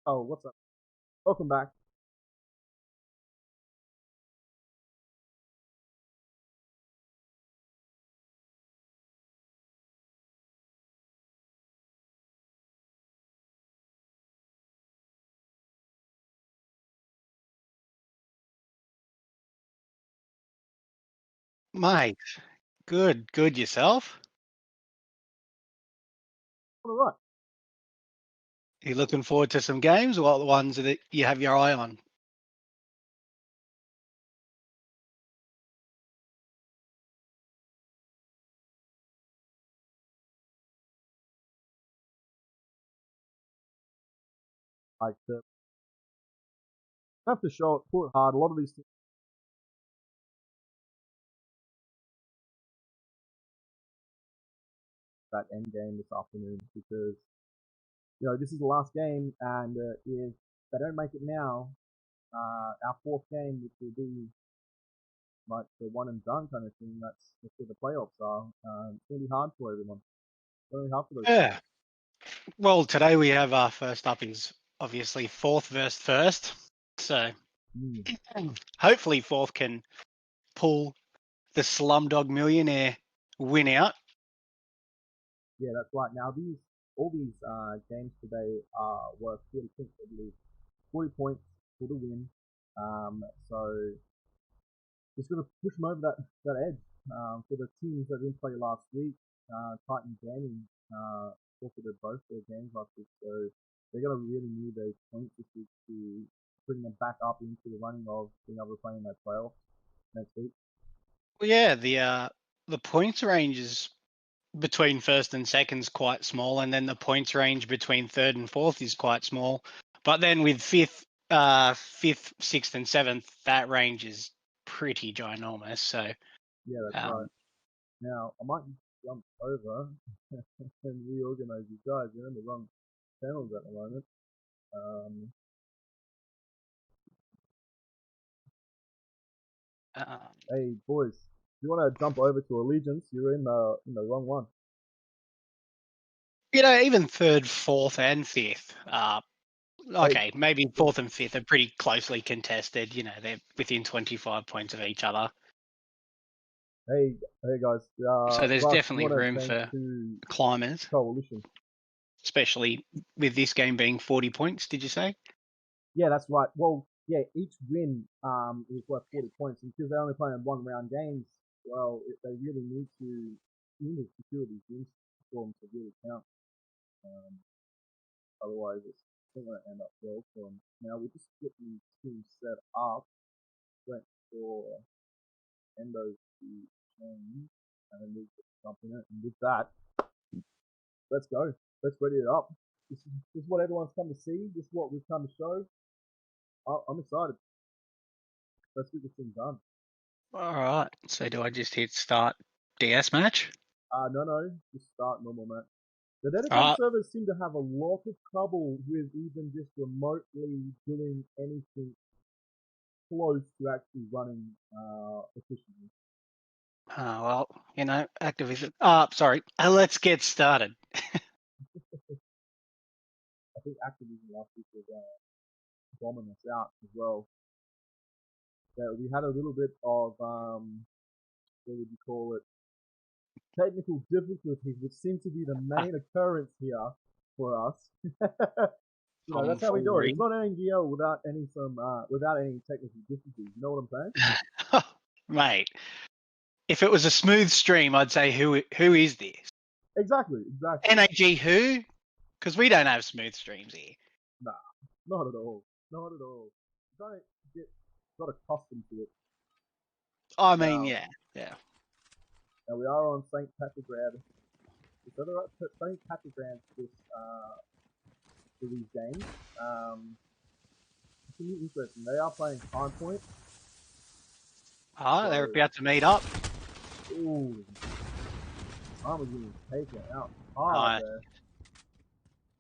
Oh, what's up? Welcome back. Mate, good yourself? All right. You looking forward to some games? What the ones that you have your eye on? Like, have to show it, pull it hard. A lot of these things that end game this afternoon because this is the last game, and if they don't make it now, our fourth game, which will be like the one and done kind of thing, that's where the playoffs are. It's gonna be hard for everyone. It's gonna be hard for those teams. Yeah. Well, today we have our first up is obviously fourth versus first. So Mm. hopefully fourth can pull the Slumdog Millionaire win out. Yeah, that's right. Now all these games today are worth 40 points, I believe. 40 points for the win. So just going to push them over that edge. For the teams that didn't play last week, Titan Gaming forfeited both their games last week, so they're going to really need those points this week to bring them back up into the running of being able to play in that playoffs next week. Well, yeah, the points ranges between first and second is quite small, and then the points range between third and fourth is quite small. But then with fifth, sixth, and seventh, that range is pretty ginormous. So Yeah, that's right. um, Now, I might jump over and reorganize you guys. You're in the wrong channels at the moment. Um, uh, hey, boys, if you want to jump over to Allegiance, you're in the wrong one. even third, fourth, and fifth. Hey, Okay, maybe fourth and fifth are pretty closely contested. They're within 25 points of each other. hey, guys. So there's Rush, you definitely want to room thank for to climbers, Coalition. especially with this game being 40 points. Did you say? Yeah, that's right. Well, yeah, each win is worth 40 points, and because they're only playing one round games, well, they really need to secure these wins for them to really count. Um, Otherwise, it's not going to end up well for them. Now, we'll just get these teams set up. Went for Endo to change, and then we'll jump in it. And with that, let's go. Let's ready it up. This is what everyone's come to see. This is what we've come to show. I'm excited. Let's get this thing done. All right. So do I just hit start DS match? No, just start normal match. The dedicated Uh, servers seem to have a lot of trouble with even just remotely doing anything close to actually running efficiently. well, Activision. Sorry. Let's get started. I think Activision last week was bombing us out as well. So we had a little bit of what would you call it? Technical difficulties, which seem to be the main occurrence here for us. That's how we do it. It's Tomfoolery. not NGL without any technical difficulties. You know what I'm saying? Mate, if it was a smooth stream, I'd say who is this? Exactly. NAG who? Because we don't have smooth streams here. Nah, not at all. Not at all. Don't get got accustomed to it. I mean, Now, yeah. now we are on St. Patrickgrad. Is that right? St. Patrickgrad for these games. It's gonna be interesting. They are playing Time Point. They're So, about to meet up. ooh, Time is getting taken out hard Uh, there.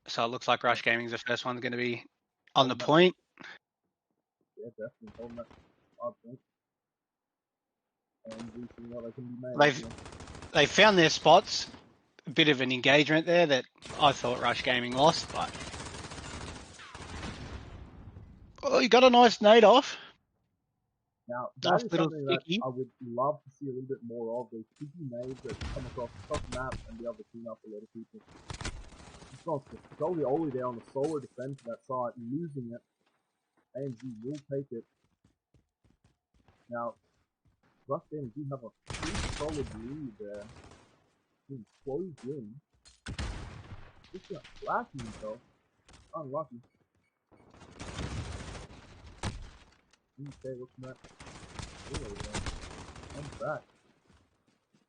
so it looks like Yeah, Rush Gaming's the first one going to be on the holding that, point. yeah, definitely holding that 5 point and seeing what they can be made of They've here. they found their spots. A bit of an engagement there that I thought Rush Gaming lost, but you got a nice nade off. Now, Nice that is little something that sticky. I would love to see a little bit more of, those sticky nades that come across the top map and be able to clean up a lot of people. It's not just Jolly Ollie there on the solo defense of that side, losing it. ANZ will take it. Now, Rush Gaming do have a pretty solid lead there. Being closed in. Just got flashy himself. Unlucky. Okay, what's next? Oh, yeah. I'm back.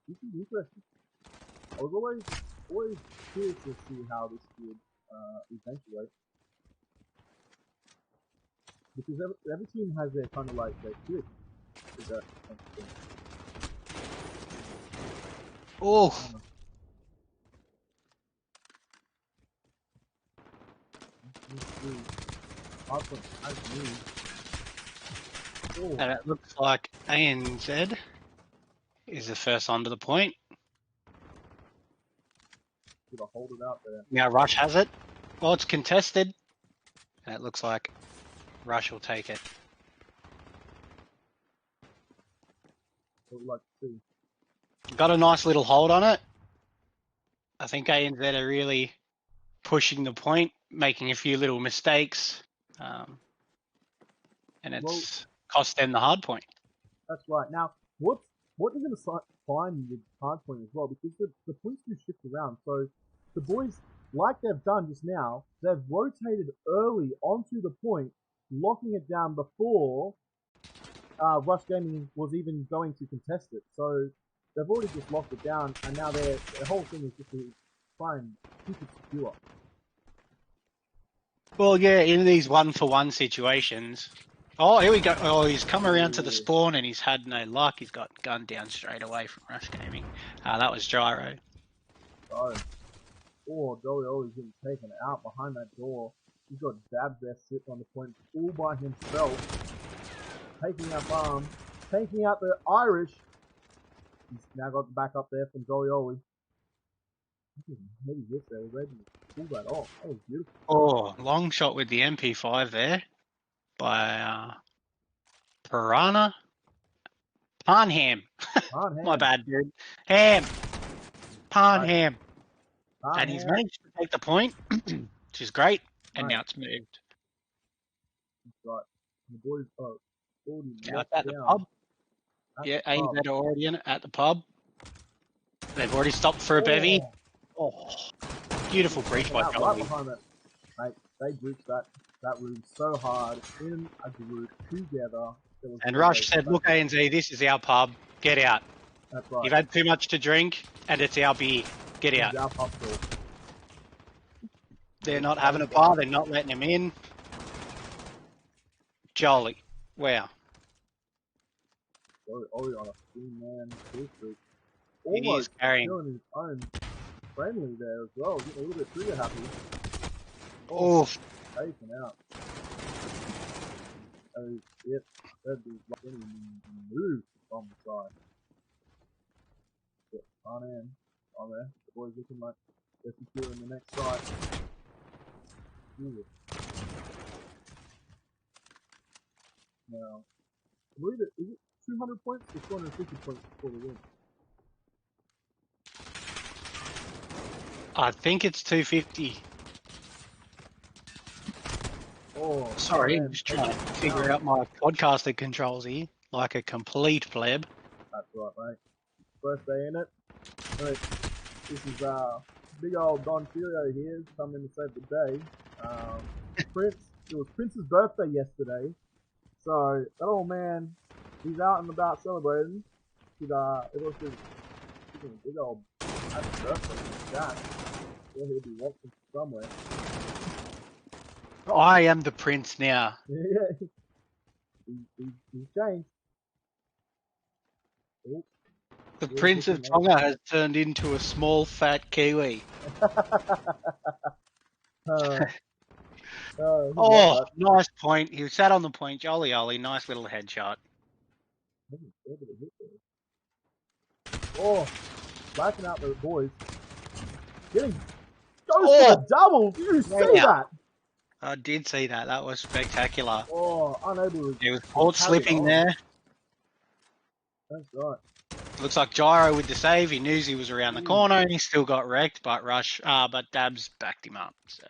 This is interesting. I was always curious to see how this would eventuate. Because every team has their kind of like their twist. With that kind of thing. Oh, and it looks like ANZ is the first onto the point. Should I hold it out there? Now Rush has it. Well, it's contested. And it looks like Rush will take it. What would like to see? Got a nice little hold on it. I think ANZ are really pushing the point, making a few little mistakes. And it's cost them the hard point. That's right. Now, what they're going to find with hard point as well, because the points do shift around. So the boys, like they've done just now, they've rotated early onto the point, locking it down before Rush Gaming was even going to contest it. So they've already just locked it down, and now their whole thing is just to try and keep it secure. Well, yeah, in these 1-for-1 situations. Oh, here we go. Oh, he's come around to the spawn and he's had no luck. He's got gunned down straight away from Rush Gaming. That was Gyro. So, Jolly Ollie's getting taken out behind that door. He's got Dab there sitting on the point all by himself. Taking out Barm, taking out the Irish. He's now got the back up there from Jolly Ollie. Maybe hits there, ready to pull that off. That was beautiful. Oh, long shot with the MP5 there by Piranha. Parnham. My bad, dude. Ham. Parnham. And he's managed to take the point, which is great. And now it's moved. That's right. The boys are already at the pub. Yeah, ANZ are already in it at the pub. They've already stopped for a bevy. Oh, beautiful breach by Jolly. Right behind that, mate, they breached that room so hard in a group together. And Rush said, "Look, ANZ, this is our pub. Get out. That's right. You've had too much to drink, and it's our beer. Get out." Our pub store. They're not having a bar. They're not letting him in. Jolly. Wow. Ollie on a three-man kill streak. Almost carrying killing his own friendly there as well. Getting a little bit trigger happy. Oh. Taken out. Oh, yep. That is like any move from the side. But on in. On there. The boys looking like they're securing the next side. Ooh. Now, I believe is it 200 points or 250 points before the win? I think it's 250. Oh, sorry, I'm just trying to figure out my podcaster controls here, like a complete pleb. That's right, mate. First day in it. Right. This is big old Don Filio here, coming to save the day. Prince, it was Prince's birthday yesterday, so that old man, he's out and about celebrating. It was his big old happy birthday with that. Yeah, he'll be watching somewhere. I am the prince now. Yeah, he's changed. Oh. The Prince of Tonga has turned into a small fat Kiwi. Oh, nice point. He sat on the point. Jolly Ollie, nice little headshot. Oh, flashing out the boys. Getting goes for the double. Did you see that? I did see that. That was spectacular. Oh, unable to He was caught carry it slipping on. there. That's right. Looks like Gyro with the save. He knew he was around the Ooh. corner and he still got wrecked, but but Dabs backed him up. So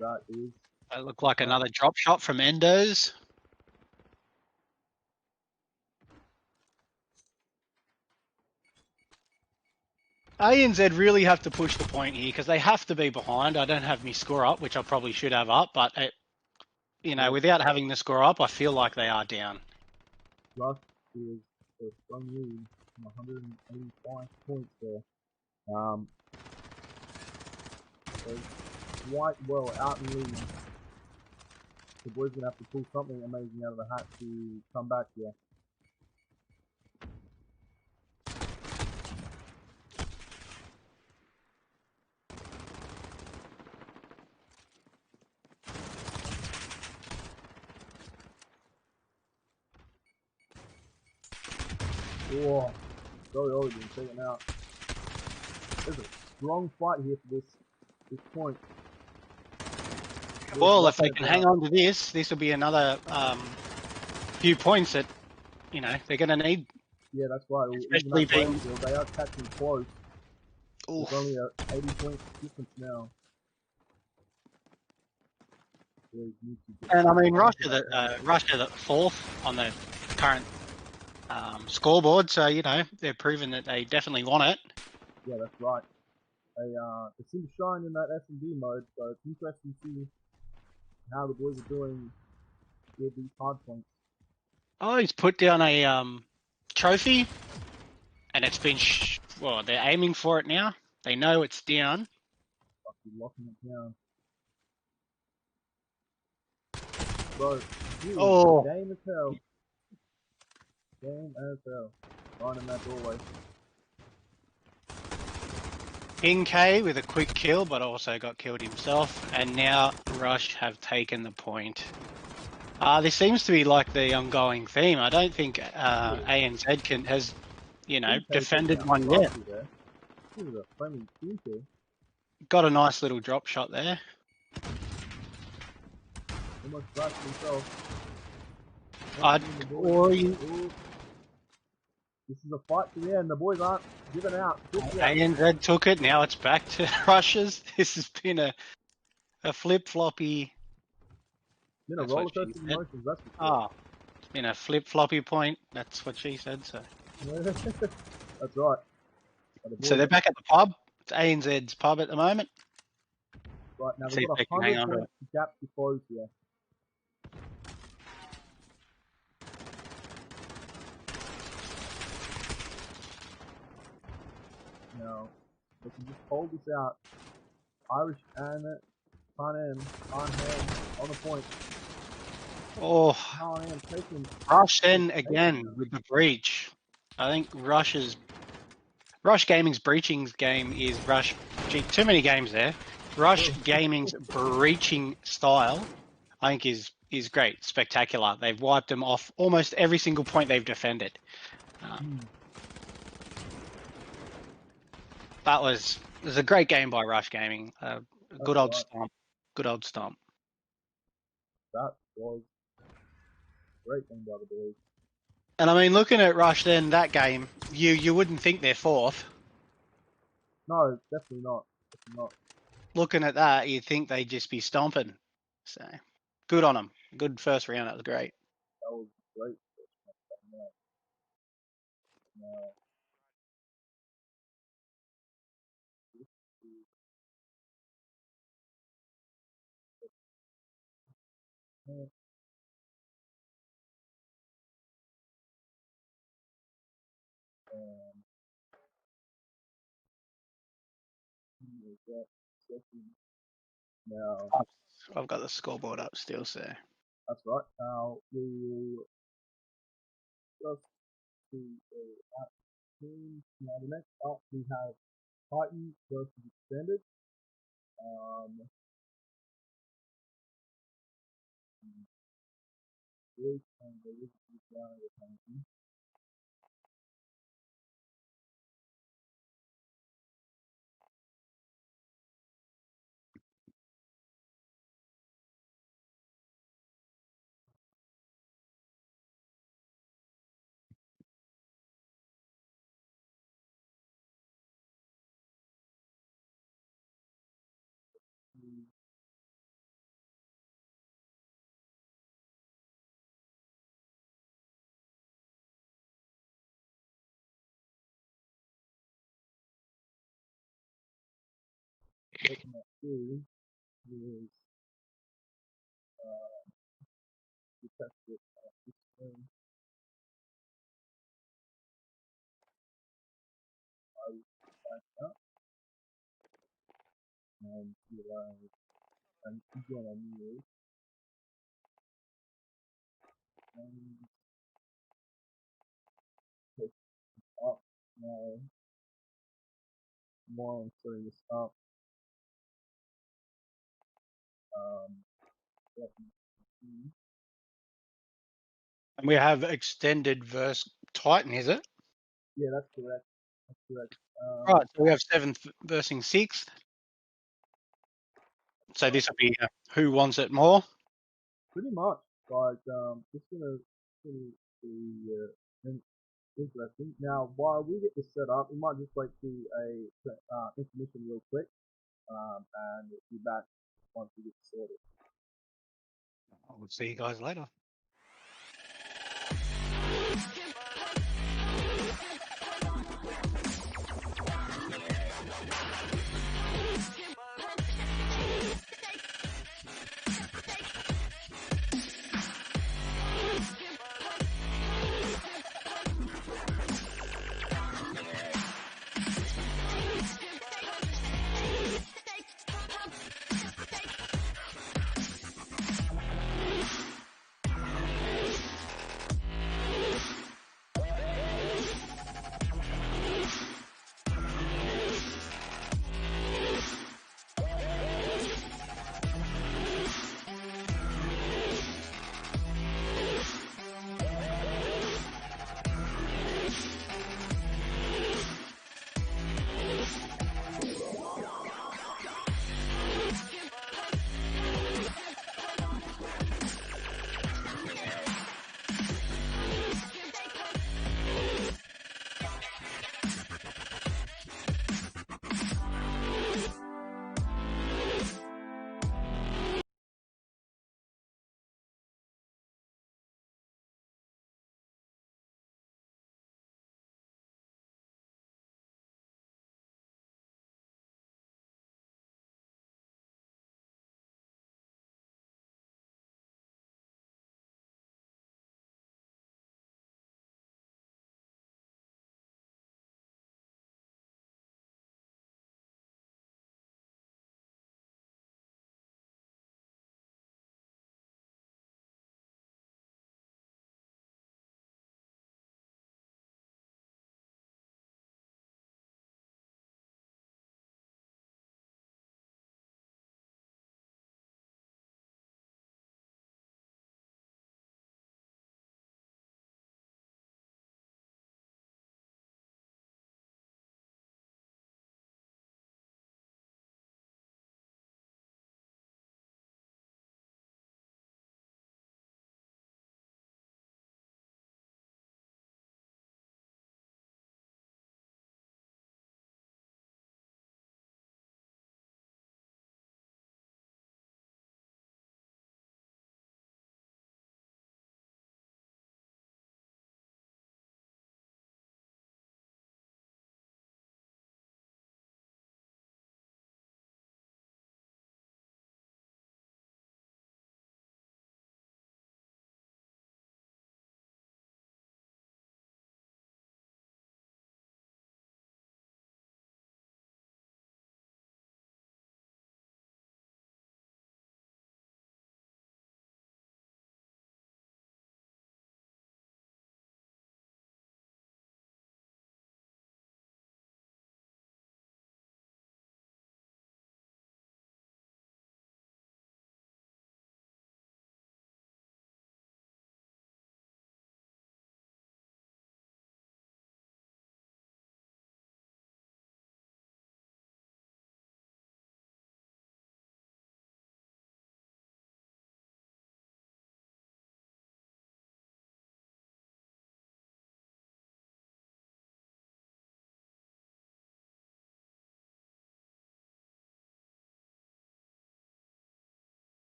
That is. it looked like another drop shot from Endos. ANZ really have to push the point here because they have to be behind. I don't have me score up, which I probably should have up, but Yeah. without having the score up, I feel like they are down. Rush is a strong lead from 185 points there. They're quite well out in lead. The boys gonna have to pull something amazing out of the hat to come back here. Oh, Joey Oregon taken out. There's a strong fight here for this point. Well, if they can hang on to this will be another few points that they're going to need. Yeah, that's right. Especially being they are catching close. Oof. There's only a 80-point difference now. And I mean, Russia the fourth on the current scoreboard, so they're proving that they definitely want it. Yeah, that's right. They seem to shine in that S&D mode, so it's interesting to see how the boys are doing with these hard points. Oh, he's put down a trophy, and it's been they're aiming for it now. They know it's down. Locking it down. Bro, Oh, game as hell. Game as hell. Right in that doorway. King K with a quick kill, but also got killed himself. And now Rush have taken the point. This seems to be like the ongoing theme. I don't think ANZ has, defended one yet. This is a friendly team kill. Got a nice little drop shot there. Almost flashed himself. This is a fight to the end. The boys aren't giving out. ANZ took it. Now it's back to Russia's. This has been a flip-floppy. Been a roller coaster of emotions, that's for sure. Oh, it's been a flip-floppy point. That's what she said, so. That's right. So they're back at the pub. It's ANZ's pub at the moment. Right, now they've got a 100-point gap to close here. Now, they can just hold this out. Irish and Pan on the point. Oh, Rush then again with the breach. I think Rush Gaming's breaching game is Rush. Too many games there. Rush Gaming's breaching style, I think, is great, spectacular. They've wiped them off almost every single point they've defended. It was a great game by Rush Gaming. Good old stomp. Good old stomp. That was a great game by the boys. And I mean, looking at Rush then, that game, you wouldn't think they're fourth. No, definitely not. Looking at that, you'd think they'd just be stomping. So, good on them. Good first round. That was great. That was great. Now, now, I've got the scoreboard up still, so. That's right. Now we will just see teams. Now the next up we have Titan versus Extended. what we might do is we test it at this screen. I will back up and realize and again I need and take up now more on setting this up. Let me see. And we have extended verse Titan, is it? Yeah, that's correct. That's correct. Right, so we have 7th versing 6th. So this will be who wants it more. Pretty much. Like, it's gonna be interesting. Now, while we get this set up, we might just wait to a intermission real quick, and we'll be back once we get sorted. We'll see you guys later.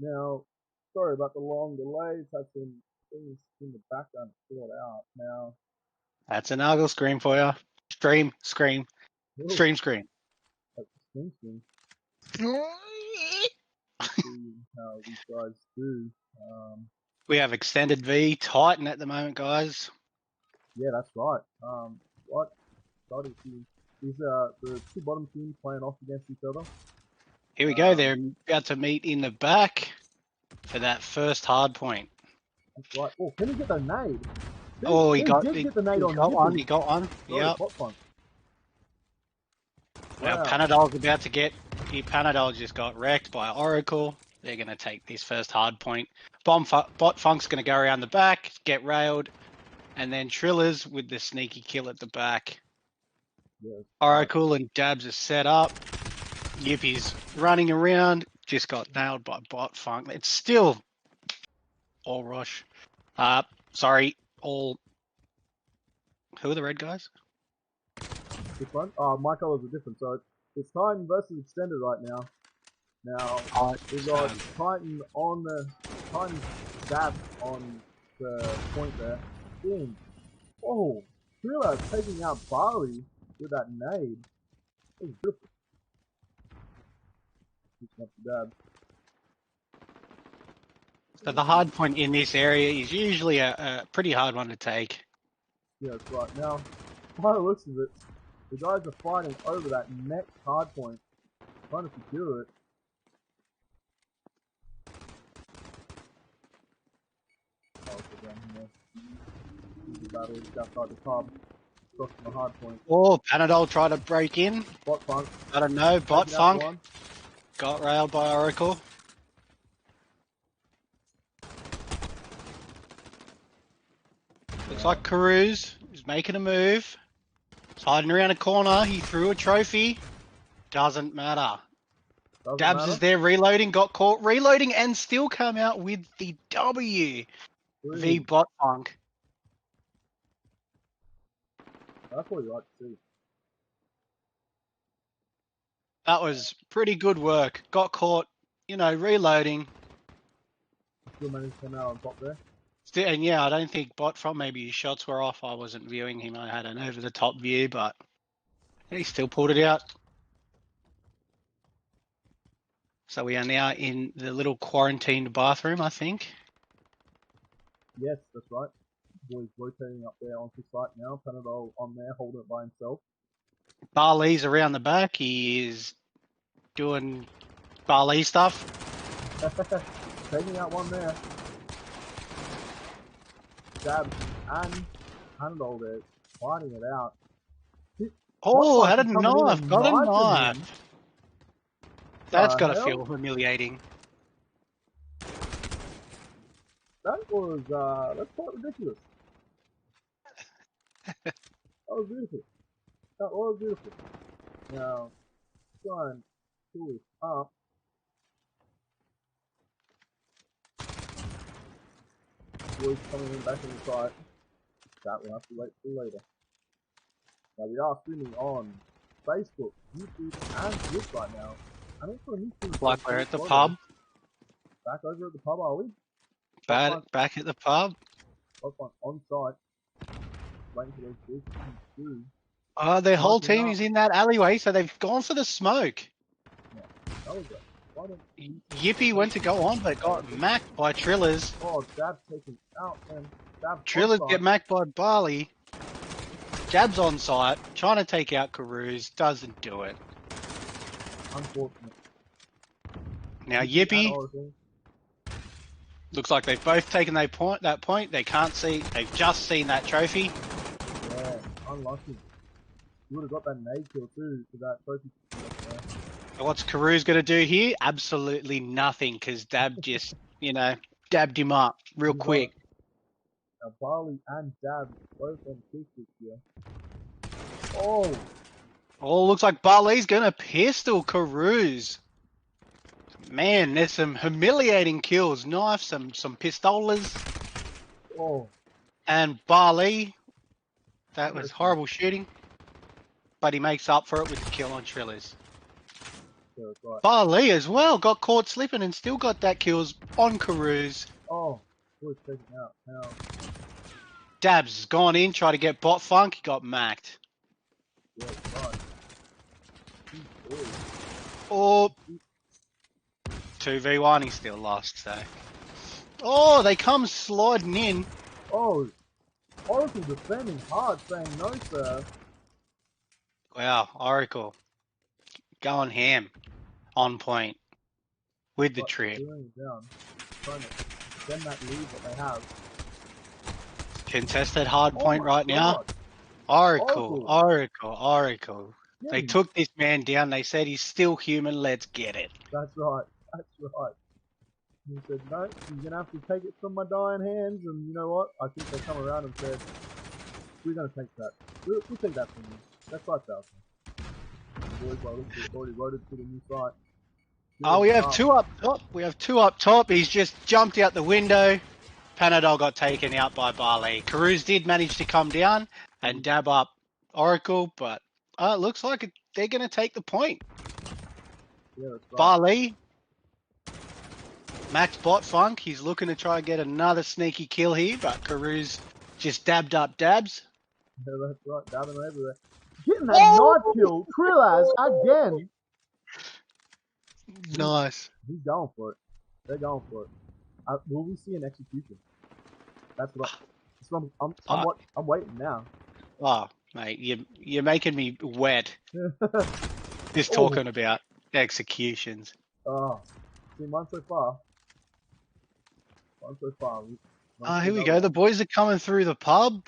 Now, sorry about the long delays. Had some things in the background to sort out. Now, That's an Argle scream for you. Scream, scream, ooh, scream, scream. that's distinction. See how these guys do. We have extended V Titan at the moment, guys. Yeah, that's right. What started to these the two bottom teams playing off against each other. Here we go. They're about to meet in the back for that first hard point. That's right. Oh, can he get the nade? Oh, he Did get the nade on got one. Yippee. He got one. Sorry, Yep. Pop Funk. Well, Wow. Panadol's about to get. Panadol just got wrecked by Oracle. They're going to take this first hard point. Bot Funk's going to go around the back, get railed, and then Trillers with the sneaky kill at the back. Yes, Oracle and Dabs are set up. Yippie's running around, just got nailed by Bot Funk. It's still all rush. Sorry, all. Who are the red guys? this one. My colors are different, so it's Titan versus Extended right now. Now we've got Titan on the Titan Dab on the point there. Boom. Oh, Triller taking out Barley with that nade. It was beautiful. Not too bad. So the hard point in this area is usually a pretty hard one to take. Yeah, that's right. Now, by the looks of it, the guys are fighting over that next hard point, trying to secure it. Oh, so down here. Easy battle just outside the pub. Crossing the hard point. Oh, Panadol tried to break in. Bot Funk. I don't know. Bot Funk One. got railed by Oracle. Looks like Caruze is making a move. He's hiding around a corner. He threw a trophy. Doesn't matter. Dabs is there reloading, got caught reloading, and still come out with the W. V Bot Funk. That's what you like to see. That was pretty good work. Got caught, reloading. Still managed to come out on top there. And yeah, I don't think Bot Funk, maybe his shots were off. I wasn't viewing him. I had an over-the-top view, but he still pulled it out. So we are now in the little quarantined bathroom, I think. Yes, that's right. Boy's rotating up there onto site now. Panadol on there, holding it by himself. Barley's around the back. He is doing Barley stuff. Taking out one there. Dabs and Panadol there, fighting it out. Oh, had a knife. Got a knife. That's got to feel humiliating. That's quite ridiculous. That was beautiful. That was beautiful. Now, try and pull this up. Boys coming in back in the site. That we'll have to wait till later. Now we are streaming on Facebook, YouTube, and Twitch right now. And also YouTube. Like we're at the pub. Back over at the pub, are we? Back at the pub. On site. Waiting for those boys to come through. Oh, their whole team is in that alleyway, so they've gone for the smoke. Yeah, that was it. Yippee went to go on, but got macked by Trillers. Oh, Dab's taken out, and Trillers get macked by Barley. Dab's on site, trying to take out Caruze, doesn't do it. Unfortunate. Now Yippee looks like they've both taken that point. They can't see. They've just seen that trophy. Yeah, unlucky. You would have got that nade kill too for that trophy. What's Caruze going to do here? Absolutely nothing, because Dab just, dabbed him up real quick. Now Barley and Dab both on kill streak here. Oh! Oh, looks like Barley's going to pistol Caruze. Man, there's some humiliating kills. Knife, some pistolas. Oh. And Barley, that was horrible shooting. But he makes up for it with the kill on Trillers. Yeah, that's right. Bali as well got caught slipping and still got that kills on Karuz. Oh, boys, take it out. Now, Dabs has gone in, tried to get bot funk, he got macked. yeah, that's right. These boys. Oh, 2v1, he still lost, so. Oh, they come sliding in. Oh, Oracle defending hard, saying no, sir. Wow, Oracle going ham on point with the But trip. clearing it down, trying to extend that lead that they have. Contested hard Oh point my right now. God. Oracle, Oracle. Oracle. They Getting, took this man down. They said he's still human. Let's get it. that's right. That's right. He said, no, you're going to have to take it from my dying hands. And you know what? I think they come around and said, we're going to take that. We'll take that from you. That's right, Falcon. The boys are already loaded to the new site. Oh, we have two up top. We have two up top. He's just jumped out the window. Panadol got taken out by Barley. Karuz did manage to come down and dab up Oracle, but it looks like they're going to take the point. Yeah, that's right. Barley, Max Bot Funk, he's looking to try and get another sneaky kill here, but Karuz just dabbed up dabs. Yeah, that's right. Dabbing everywhere. Getting that knife kill. Krillaz again. Nice. He's going for it. They're going for it. Will we see an execution? That's what I'm waiting now. Oh, mate, you're making me wet just Oh. talking about executions. Oh, see, one so far. One so far. Here we go. The boys are coming through the pub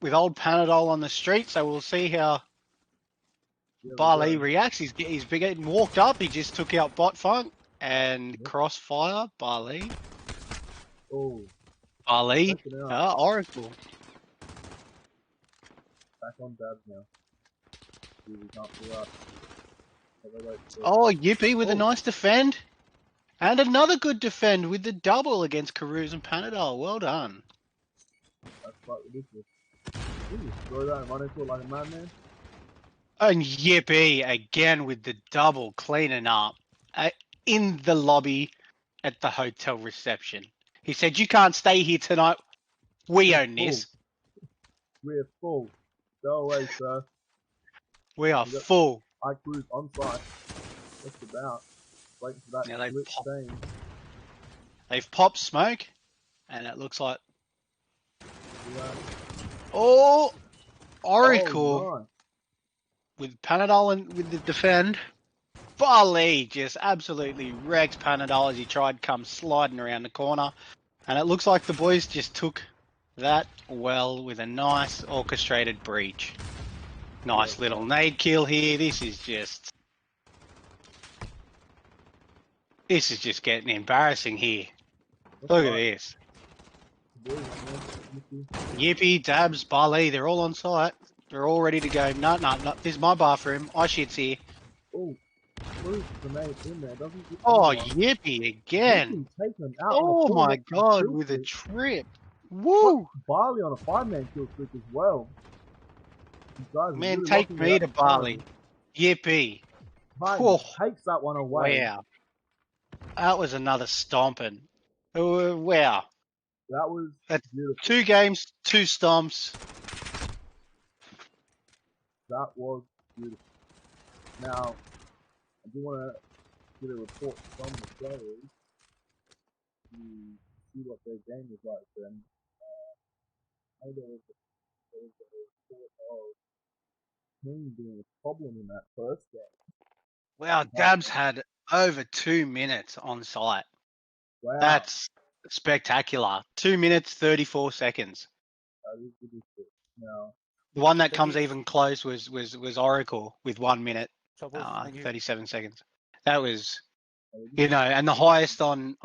with old Panadol on the street, so we'll see how Barley reacts. He's getting walked up. He just took out Bot Funk and Crossfire. Barley. Oh. Barley. Oracle. Back on dabs now. See, we can't pull out. Oh, Yippee with a nice defend. And another good defend with the double against Karuz and Panadol. Well done. That's quite ridiculous. You just throw that and run into it like a madman. And Yippee again with the double cleaning up in the lobby at the hotel reception. He said, "You can't stay here tonight. We own this. We're full. Go away, sir. We are full." I cruise on site. Just about. Waiting for that thing. They've popped smoke, and it looks like. Yeah. Oh, Oracle nice. with Panadol and with the defend. Barley just absolutely wrecked Panadol as he tried to come sliding around the corner. And it looks like the boys just took that well with a nice orchestrated breach. Nice little nade kill here. This is just getting embarrassing here. Look at this. Yippee, Dabs, Barley, they're all on site. They're all ready to go. No, this is my bathroom. I shit's here. Oh, grenade in there, doesn't he? Oh, Yippee again. Oh my God, with a trip. Woo! Barley on a 5-man kill streak as well. Man, really take me to Barley. Yippee. Takes that one away. Wow. That was another stomping. Wow. That was beautiful. 2 games, 2 stomps. That was beautiful. Now, I do want to get a report from the players to see what their game was like then. I know there was a report of team being a problem in that first game. Wow, Dabs had over 2 minutes on site. Wow. That's spectacular. 2 minutes, 34 seconds. That is ridiculous. Now, the one that comes even close was Oracle with 1 minute, 37 seconds. That was, and the highest on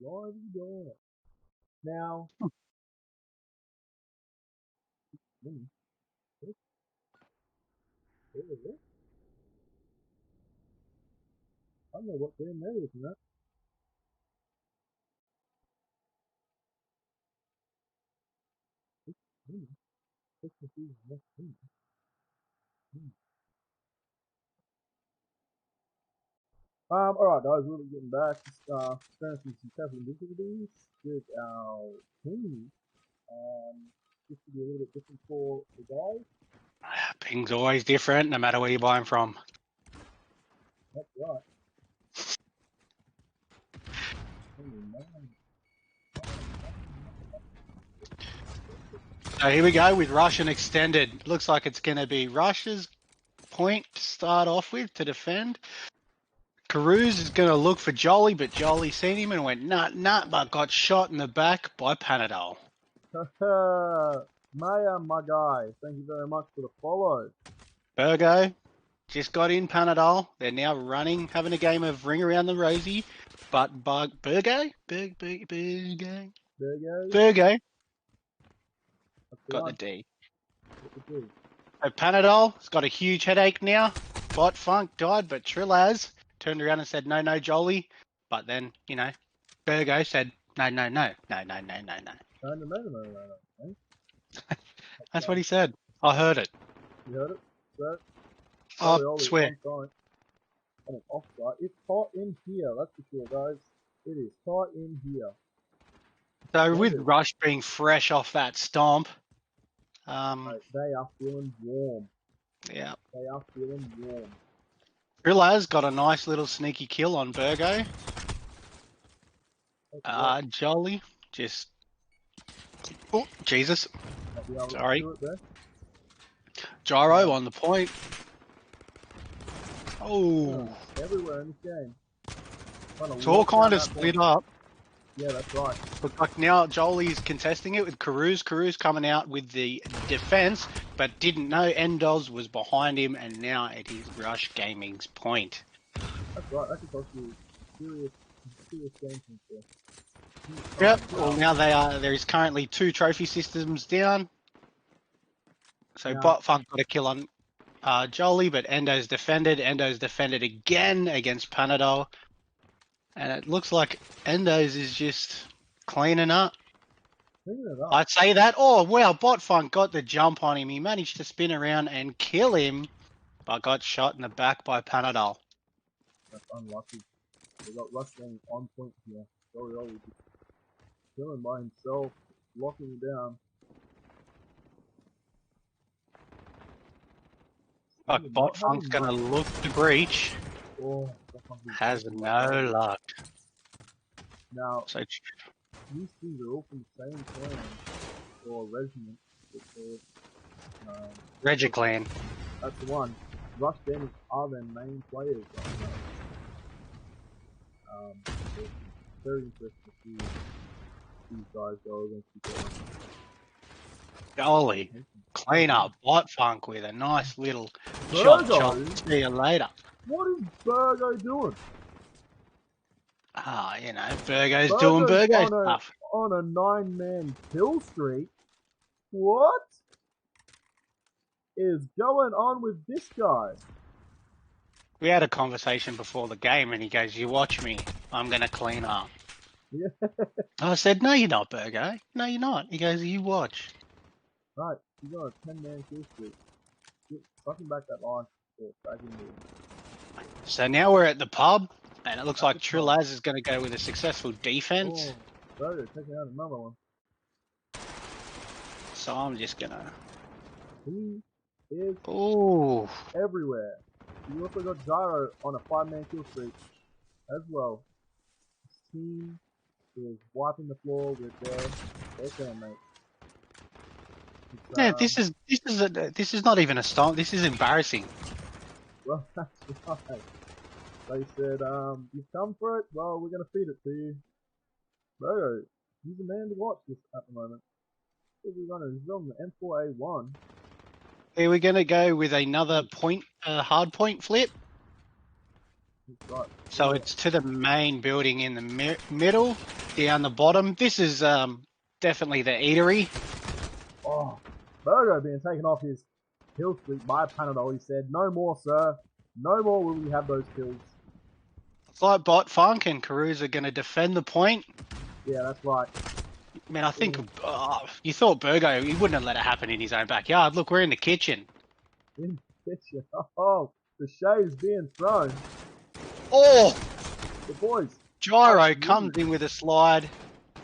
Lively there. Now, hmm, this, this, I don't know what game they're looking at. Hmm, Christmas Eve next week. Hmm. Alright guys, we're getting back to experiencing some technical difficulties with our team. This will be a little bit different for the guys. Ping's always different, no matter where you buy them from. That's right. Holy man. So here we go with Russian extended. Looks like it's going to be Russia's point to start off with to defend. Carouse is going to look for Jolly, but Jolly seen him and went nut, but got shot in the back by Panadol. Maya, my guy, thank you very much for the follow. Burgo just got in Panadol. They're now running, having a game of Ring Around the Rosie. But Burgo? Burgo? There you go. Burgo That's the got the one. D. What to do. So Panadol's got a huge headache now. Bot Funk died, but Trillaz turned around and said, no, Jolly. But then, Burgo said, no. No, no, no. That's what he said. I heard it. You heard it? So, I Ollie swear. on site. And an offside. It's hot in here, that's for sure, guys. It is hot in here. So with Maybe. Rush being fresh off that stomp, Mate, they are feeling warm. yeah. They are feeling warm. Trillaz got a nice little sneaky kill on Burgo. Jolly just... Oh, Jesus. Sorry. Gyro on the point. Oh. Everywhere in this game. It's all kind of split up. Yeah, that's right. Looks like now Jolie's contesting it with Carouse. Carouse coming out with the defense, but didn't know Endos was behind him, and now it is Rush Gaming's point. That's right. That could cost you serious games here. Yep. Well, now there is currently 2 trophy systems down. So Yeah. Botfunk got a kill on Jolie, but Endo's defended. Endo's defended again against Panadol. And it looks like Endo's is just cleaning up. I'd say that. Oh, wow, Botfunk got the jump on him. He managed to spin around and kill him, but got shot in the back by Panadol. That's unlucky. They got Rush Gang on point here. Ollie just killing by himself, locking him down. But Botfunk's going to look to breach. Oh, has no luck. Now, so these things are all from the same clan or regiment. Regiclan. That's the one. Rush Bandits are their main players right now. It's very interesting to see these guys go against each other. Golly, clean up Botfunk with a nice little chop. See you later. What is Burgo doing? Burgo's doing Burgo stuff. On a 9-man kill streak? What is going on with this guy? We had a conversation before the game and he goes, you watch me, I'm going to clean up. Yeah. I said, no, you're not, Burgo. No, you're not. He goes, you watch. Right, you got a 10-man kill streak. Fucking back that line. So now we're at the pub, and it looks like Trillaz is going to go with a successful defense. Oh, Burgo taking out another one. So I'm just going to... He is everywhere. You also got Gyro on a 5-man kill streak as well. His team is wiping the floor with their teammates. Yeah, this is not even a stomp. This is embarrassing. Well, that's right. They said, you've come for it. Well, we're gonna feed it to you. Bro, he's a man to watch this at the moment. He's on the M4A1. Here we're gonna go with another point, hard point flip. That's right. So it's to the main building in the middle, down the bottom. This is definitely the eatery. Oh, Virgo being taken off his kill streak by Panadol. He said, "No more, sir. No more will we have those kills." It's like Bot Funk and Karuz are going to defend the point. Yeah, that's right. I mean, I think you thought Burgo, he wouldn't have let it happen in his own backyard. Look, we're in the kitchen. In the kitchen. Oh, the shade is being thrown. Oh! The boys. Gyro comes in with a slide,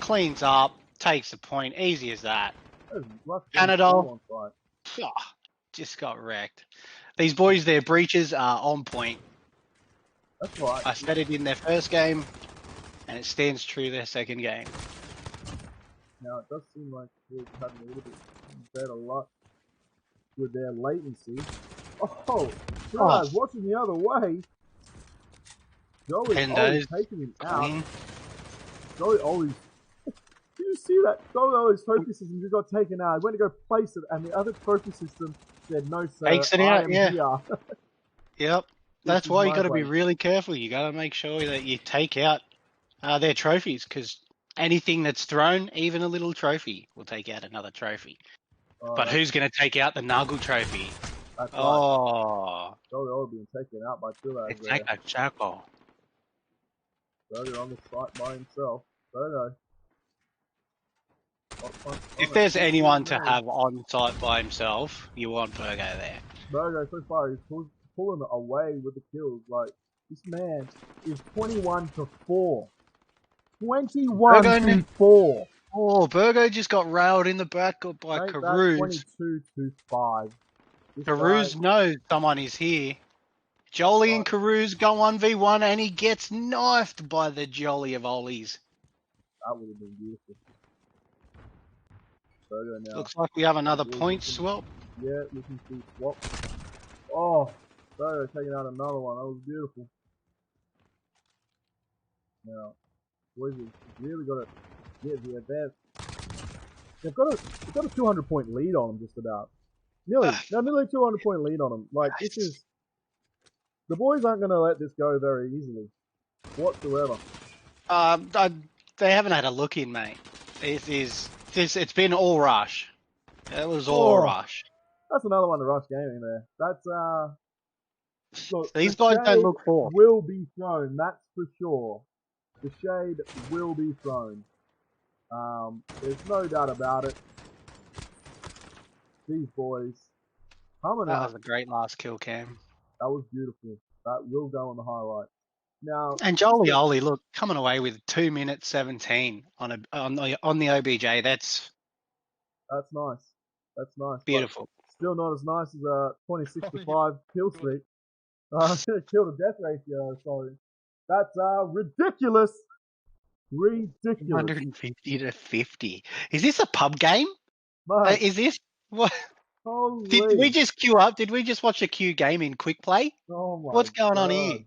cleans up, takes the point. Easy as that. Panadol. Just got wrecked. These boys, their breaches are on point. That's right. I said it in their first game, and it stands true their second game. Now, it does seem like we're having a little bit better luck with their latency. Oh, guys, watching the other way. Joey always taking him out. Joey always. Did you see that? Joey always trophy system just got taken out. He went to go place it, and the other trophy system said, "No, sir, takes it out, here." Yep. That's why you got to be really careful. You got to make sure that you take out their trophies, because anything that's thrown, even a little trophy, will take out another trophy. But who's going to take out the Nuggle trophy? That's right. Joey all being taken out by Chillaz. It's like a Chaco. Burger on the site by himself. Burger. If there's anyone to have on site by himself, you want Burgo there. Burgo, so far, he's pulling away with the kills. Like, this man is 21-4. 21-4. Oh, Burgo just got railed in the back by Karuz. 22-5. Karuz knows someone is here. Jolie and Karuz go 1v1 and he gets knifed by the Jolly of Ollies. That would have been beautiful. Burgo now. Looks like we have another point swap. Yeah, we can see swap. Oh, Burgo taking out another one. That was beautiful. Now, boys have really got to get here. They've got a 200-point lead on them, just about. Nearly 200-point lead on them. Like, this is. The boys aren't going to let this go very easily, whatsoever. They haven't had a look in, mate. It's been all rush. It was all rush. That's another one to rush gaming there. That's look, these guys don't look for. Will be thrown. That's for sure. The shade will be thrown. There's no doubt about it. These boys coming out. That was a great last kill cam. That was beautiful. That will go on the highlight. Now, and Jolie Ollie, look, coming away with 2 minutes 17 on the OBJ. That's nice. That's nice. Beautiful. But still not as nice as a 26-5 kill streak. Kill to death ratio. Sorry. That's ridiculous. Ridiculous. 150-50. Is this a pub game? Mate, is this what? Holy. Did we just queue up? Did we just watch a queue game in quick play? Oh my What's going on here?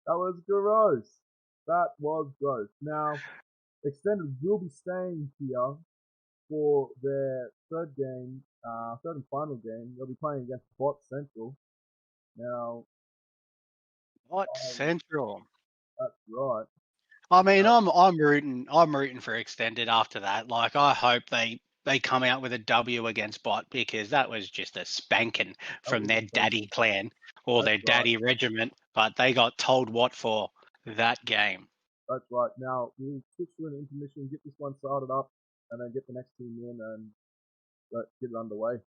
That was gross. That was gross. Now, Extended will be staying here for their third and final game. They'll be playing against Bot Central. Now, Bot Central. That's right. I mean, I'm rooting for Extended after that. Like, I hope they come out with a W against Bot, because that was just a spanking from their daddy clan or their daddy regiment, but they got told what for that game. That's right. Now, we'll switch to an intermission, get this one started up, and then get the next team in and get it underway.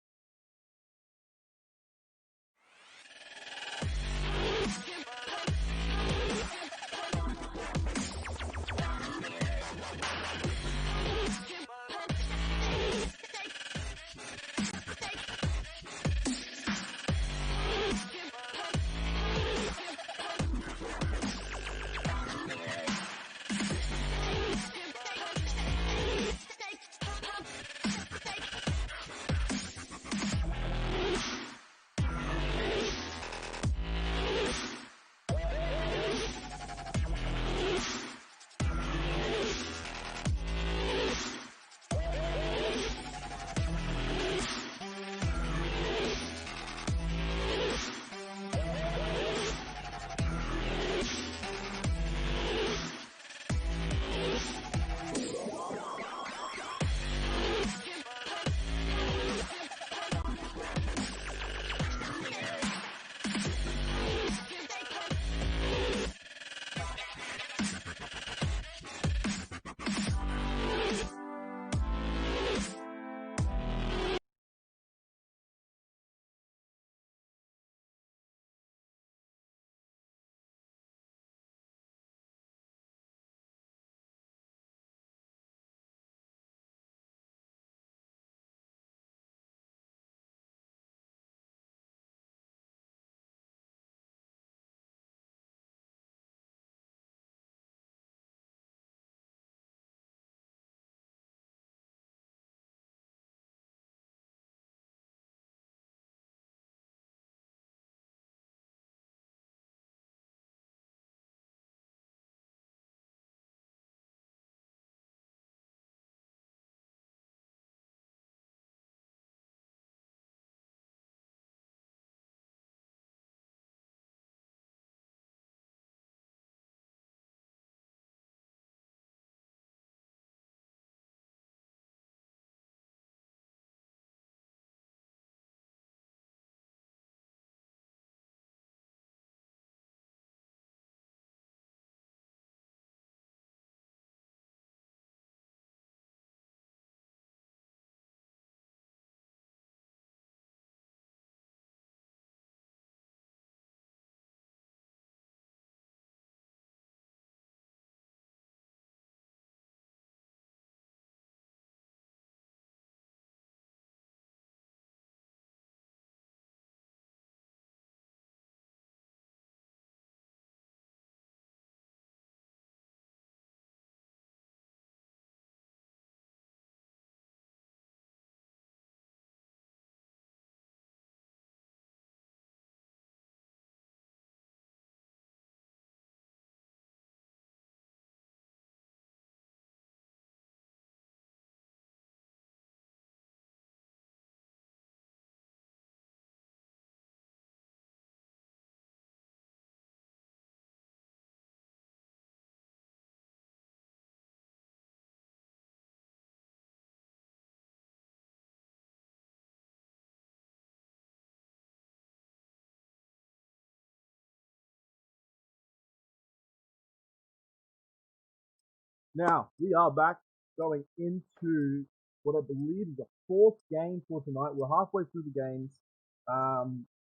Now, we are back going into what I believe is the fourth game for tonight. We're halfway through the games.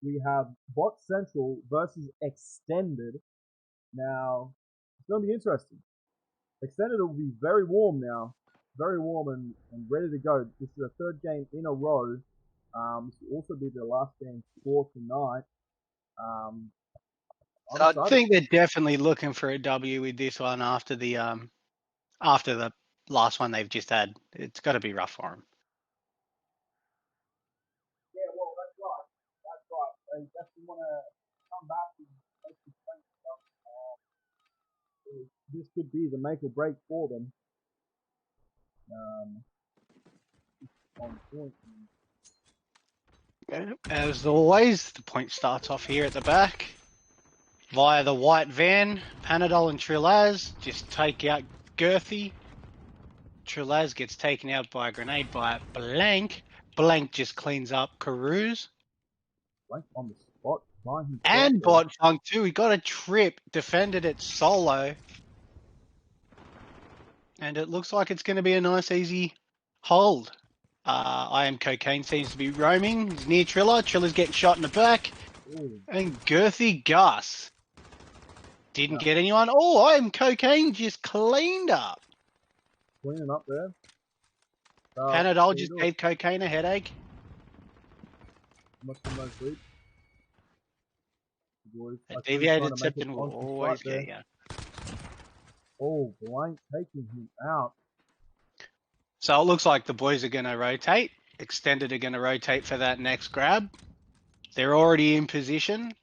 We have Bot Central versus Extended. Now, it's going to be interesting. Extended will be very warm now, very warm and ready to go. This is the third game in a row. This will also be their last game for tonight. I'm I excited. think they're definitely looking for a W with this one after the last one they've just had. It's got to be rough for them. Yeah, well, that's right. That's right. They definitely want to come back and make some strength stuff. This could be the make or break for them. On point. As always, the point starts off here at the back. Via the white van, Panadol and Trilaz just take out Girthy. Trilaz gets taken out by a grenade by Blank. Blank just cleans up Carews. Blank on the spot. And Bot Funk too. He got a trip, defended it solo. And it looks like it's going to be a nice, easy hold. I Am Cocaine seems to be roaming. He's near Triller. Triller's getting shot in the back. Ooh. And Girthy Gus didn't get anyone. Oh, I Am Cocaine just cleaned up. Cleaning up there. Panadol just gave Cocaine a headache. Must have no sleep. A deviated septum will always get you. Oh, Blank taking him out. So it looks like the boys are going to rotate. Extended are going to rotate for that next grab. They're already in position.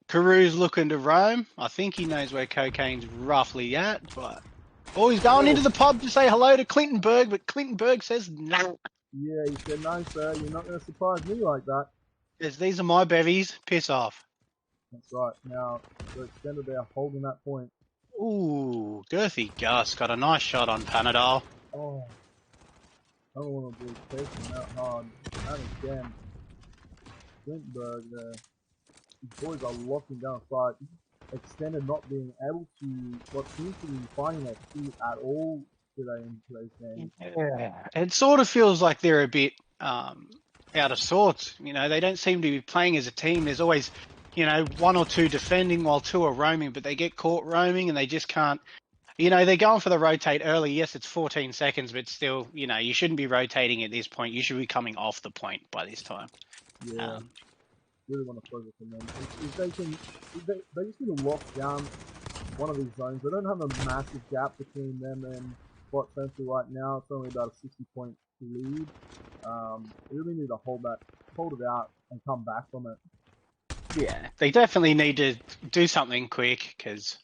Carews looking to roam. I think he knows where Cocaine's roughly at, but he's going into the pub to say hello to Clintonberg, but Clintonberg says no. Yeah, he said no, sir. You're not going to surprise me like that. Because these are my bevies. Piss off. That's right. Now, the Extended there holding that point. Ooh, Girthy Gus got a nice shot on Panadol. Oh, I don't want to be chasing that hard. And again, Flintberg there. These boys are locking down fight. Extended not being able to, what seems to be finding their feet at all today in today's game. Yeah. It sort of feels like they're a bit out of sorts. You know, they don't seem to be playing as a team. There's always, you know, one or two defending while two are roaming, but they get caught roaming and they just can't. You know, they're going for the rotate early. Yes, it's 14 seconds, but still, you know, you shouldn't be rotating at this point. You should be coming off the point by this time. Yeah. Really want to focus on them. If they can, they just need to lock down one of these zones. They don't have a massive gap between them and Bot Central right now. It's only about a 60-point lead. They really need to hold it out and come back from it. Yeah, they definitely need to do something quick because,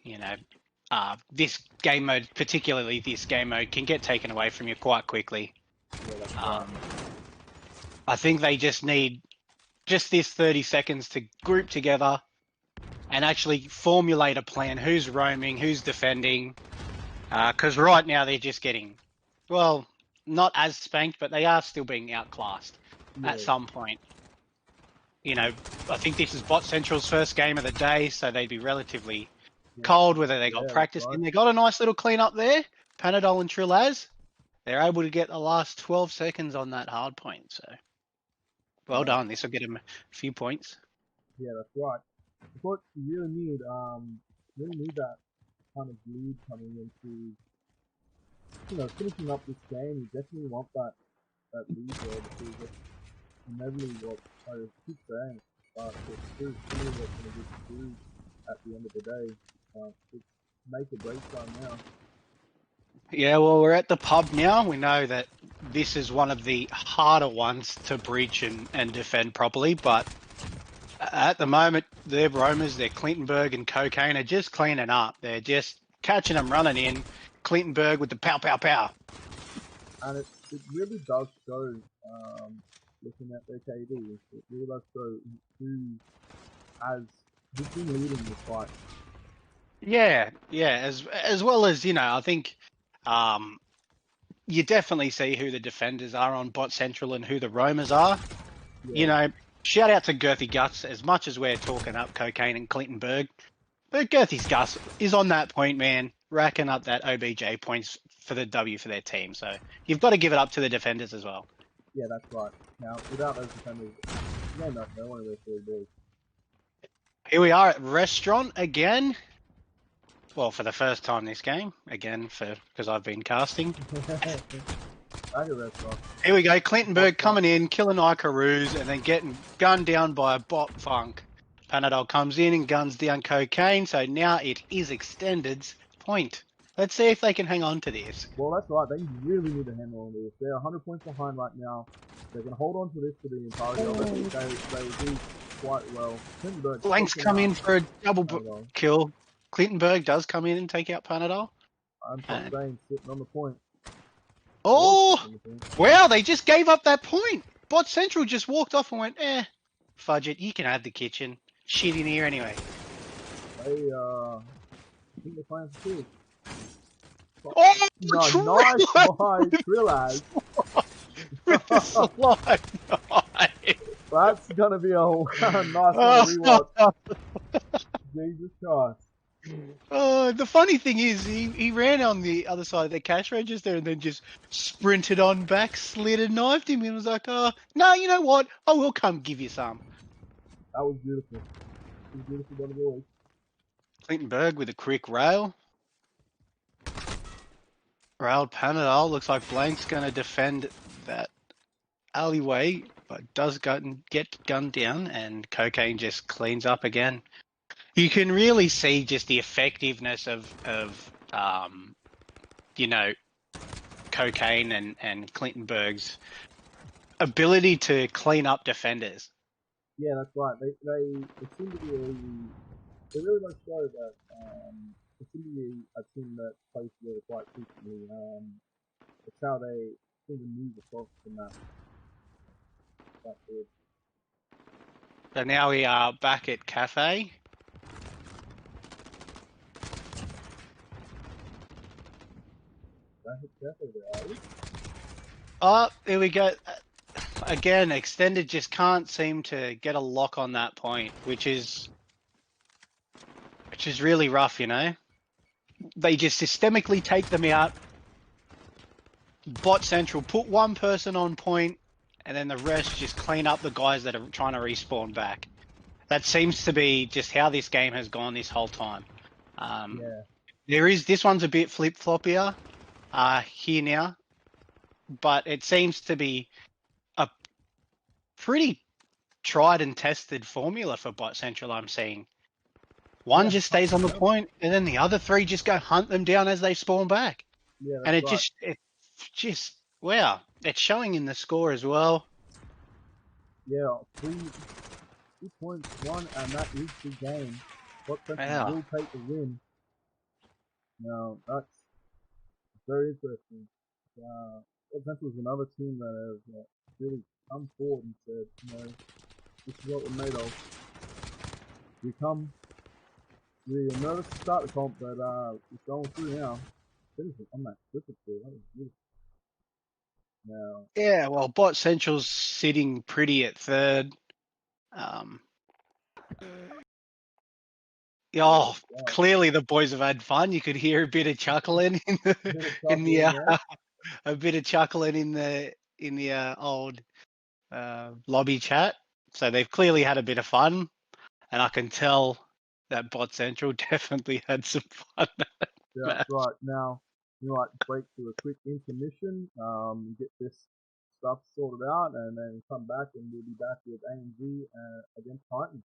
you know, this game mode, particularly this game mode, can get taken away from you quite quickly. Yeah, that's right. I think they just need just this 30 seconds to group together and actually formulate a plan. Who's roaming, who's defending? Because right now they're just getting, well, not as spanked, but they are still being outclassed at some point. You know, I think this is Bot Central's first game of the day, so they'd be relatively cold whether they got practice in. They got a nice little clean up there. Panadol and Trilaz, they're able to get the last 12 seconds on that hard point, so well done. This will get them a few points. Yeah, that's right. But you really need that kind of lead coming into, you know, finishing up this game. You definitely want that lead there because it's inevitably what I keep saying. But it's really what's going to get through at the end of the day. It's make or break time now. Yeah, well, we're at the pub now. We know that this is one of the harder ones to breach and defend properly, but at the moment, they're roamers, they're Clintonberg and Cocaine are just cleaning up. They're just catching them running in. Clintonberg with the pow, pow, pow. And it really does show, looking at their KD, it really does show who's been leading this fight. Yeah, as well as, you know, I think you definitely see who the defenders are on Bot Central and who the roamers are. Yeah. You know, shout out to Girthy Gus, as much as we're talking up Cocaine and Clintonberg. But Girthy's Gus is on that point, man. racking up that OBJ points for the W for their team. So you've got to give it up to the defenders as well. Yeah, that's right. Now, without those defenders, yeah, no one of those three balls. Here we are at Restaurant again. Well, for the first time this game, again, because I've been casting. I get Restaurant. Here we go, Clintonberg coming in, killing Icaroos, and then getting gunned down by a bot Funk. Panadol comes in and guns down Cocaine, so now it is Extended's point. Let's see if they can hang on to this. Well, that's right. They really need to handle on this. They're 100 points behind right now. They're going to hold on to this for the entirety of it. They will do quite well. Clintonberg Blanks come in for a double kill. Clintonberg does come in and take out Panadol. I'm saying sitting on the point. Oh! Wow, they just gave up that point. Bot Central just walked off and went, fudge it, you can have the kitchen. Shit in here anyway. They, I think they're playing for two. Oh, nice by Trillaz. With the slide knife. That's gonna be a nice one to rewatch. Jesus Christ. The funny thing is, he ran on the other side of the cash register and then just sprinted on back, slid and knifed him, and was like, no, you know what? I will come give you some. That was beautiful. It was beautiful by the boys. Clintonberg with a quick rail. Railed Panadol. Looks like Blank's going to defend that alleyway, but does get gunned down, and Cocaine just cleans up again. You can really see just the effectiveness of Cocaine and Clintonberg's ability to clean up defenders. Yeah, that's right. They seem to be they really don't show that they seem to be a team that plays together quite frequently. It's how they seem to move across the map. That's good. So now we are back at Cafe. There we go. Again, Extended just can't seem to get a lock on that point, which is really rough, you know. They just systemically take them out. Bot Central put one person on point, and then the rest just clean up the guys that are trying to respawn back. That seems to be just how this game has gone this whole time. This one's a bit flip-floppier here now, but it seems to be a pretty tried and tested formula for Bot Central. I'm seeing one just stays on the point, and then the other three just go hunt them down as they spawn back. Yeah, and it just wow, it's showing in the score as well. Yeah, 3 points won, and that is the game. Bot Central will take the win. Now that's very interesting. Bot Central is another team that has really come forward and said, you know, this is what we're made of. We're nervous to start the comp, but it's going through now. Finishing on that triple kill, that was beautiful. Now, yeah, well, Bot Central's sitting pretty at third. Clearly the boys have had fun. You could hear a bit of chuckling in the old lobby chat. So they've clearly had a bit of fun, and I can tell that Bot Central definitely had some fun. Yeah, that's right. Now, you might break to a quick intermission, get this stuff sorted out, and then come back, and we'll be back with ANZ against Titans.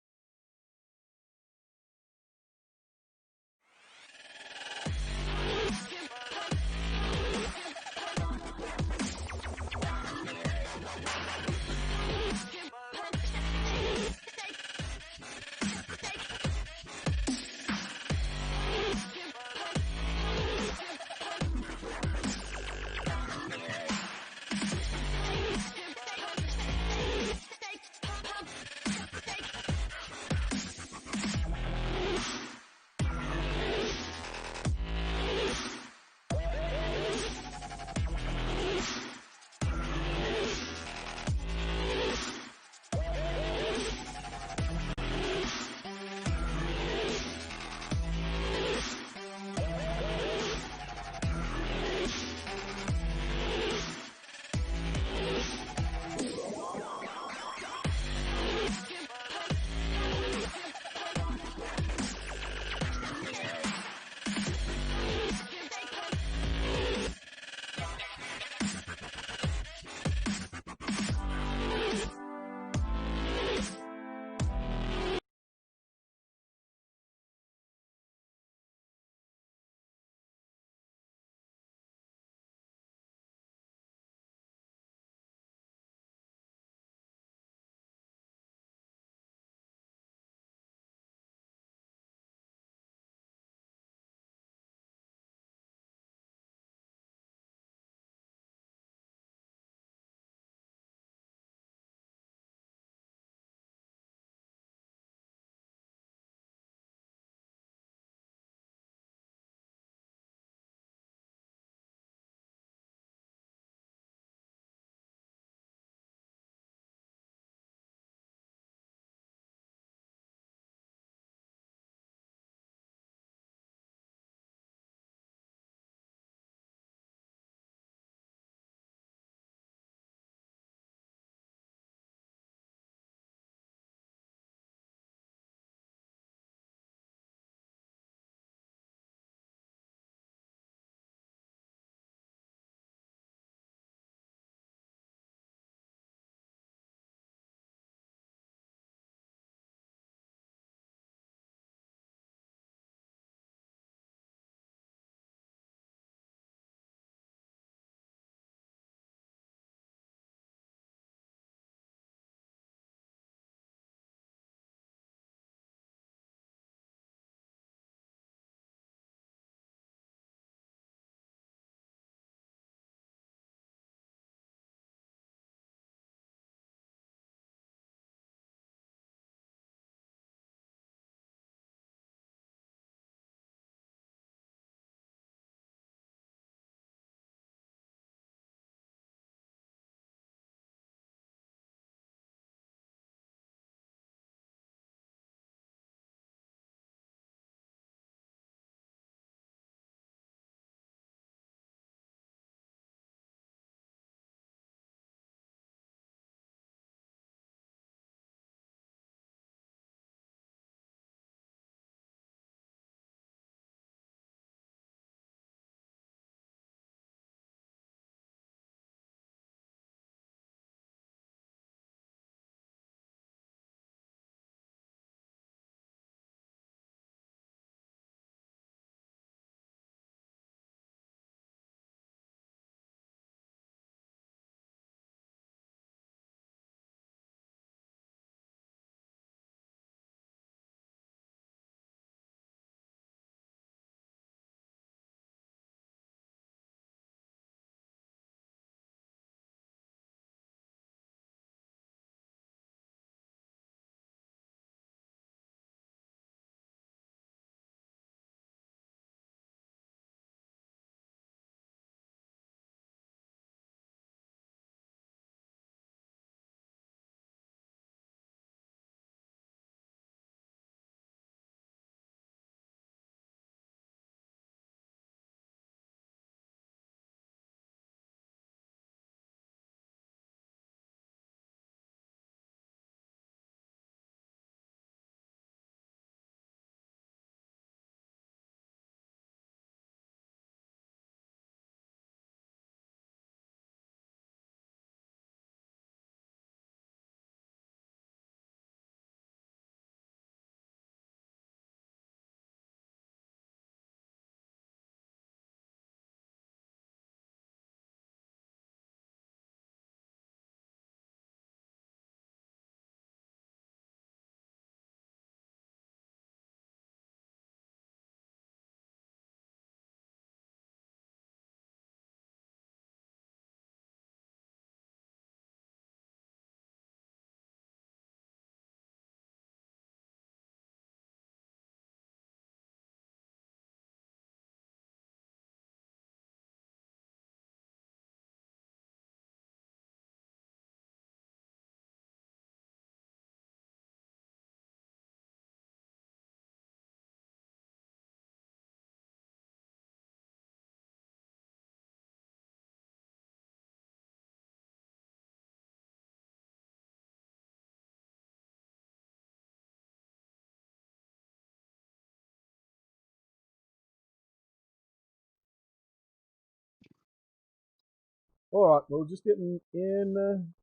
All right, well, just getting in.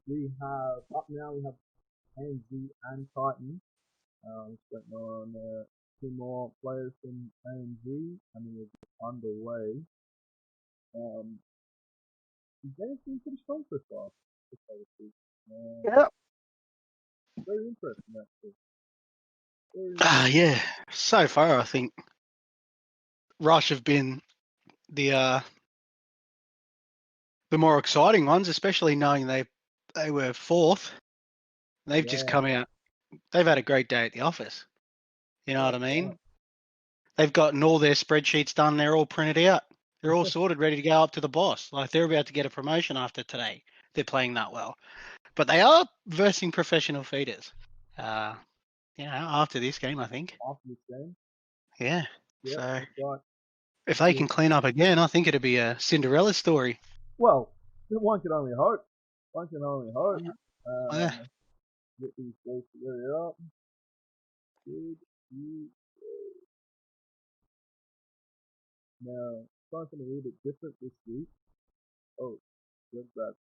We have up now. We have ANZ and Titan. Just waiting on two more players from ANZ, and then we're just underway. The game's been pretty strong so far. Yeah. Very interesting, actually. Very Yeah. So far, I think Rush have been the more exciting ones, especially knowing they were fourth. They've just yeah, come out. They've had a great day at the office. You know what I that's mean? right. They've gotten all their spreadsheets done. They're all printed out. They're all sorted, ready to go up to the boss. Like they're about to get a promotion after today. They're playing that well, but they are versing professional feeders. After this game, I think. After this game. Yeah. Yeah, So that's right. if they Yeah. can clean up again, I think it'd be a Cinderella story. Well, one can only hope. One can only hope. Yeah. Get these guys together up. Good. Good. Now, something a little bit different this week. Oh, where's that?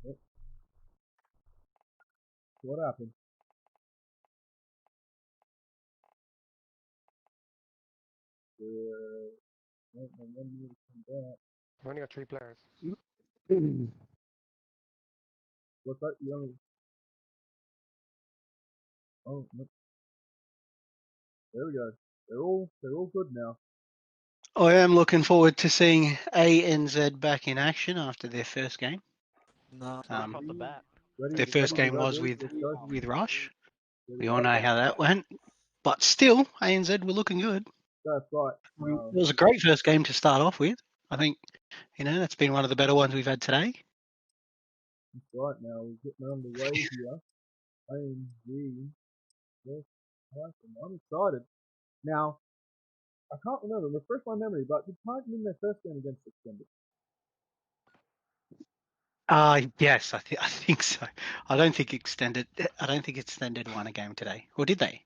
Yep. What happened? When you come back. We only got 3 players. What's that? You only. Oh, no. There we go. They're all good now. I am looking forward to seeing ANZ back in action after their first game. No, Um, off the bat. Their first Ready, game was boys. Let's go. with Rush. There We we all go. know how that went, but still, ANZ were looking good. That's right. It was a great first game to start off with. I think that's been one of the better ones we've had today. That's right. Now we're getting underway here. ANZ. Yes, I'm excited. Now, I can't remember. Refresh my memory, but did Titan win their first game against Extended? Yes, I think so. I don't think extended won a game today, or did they?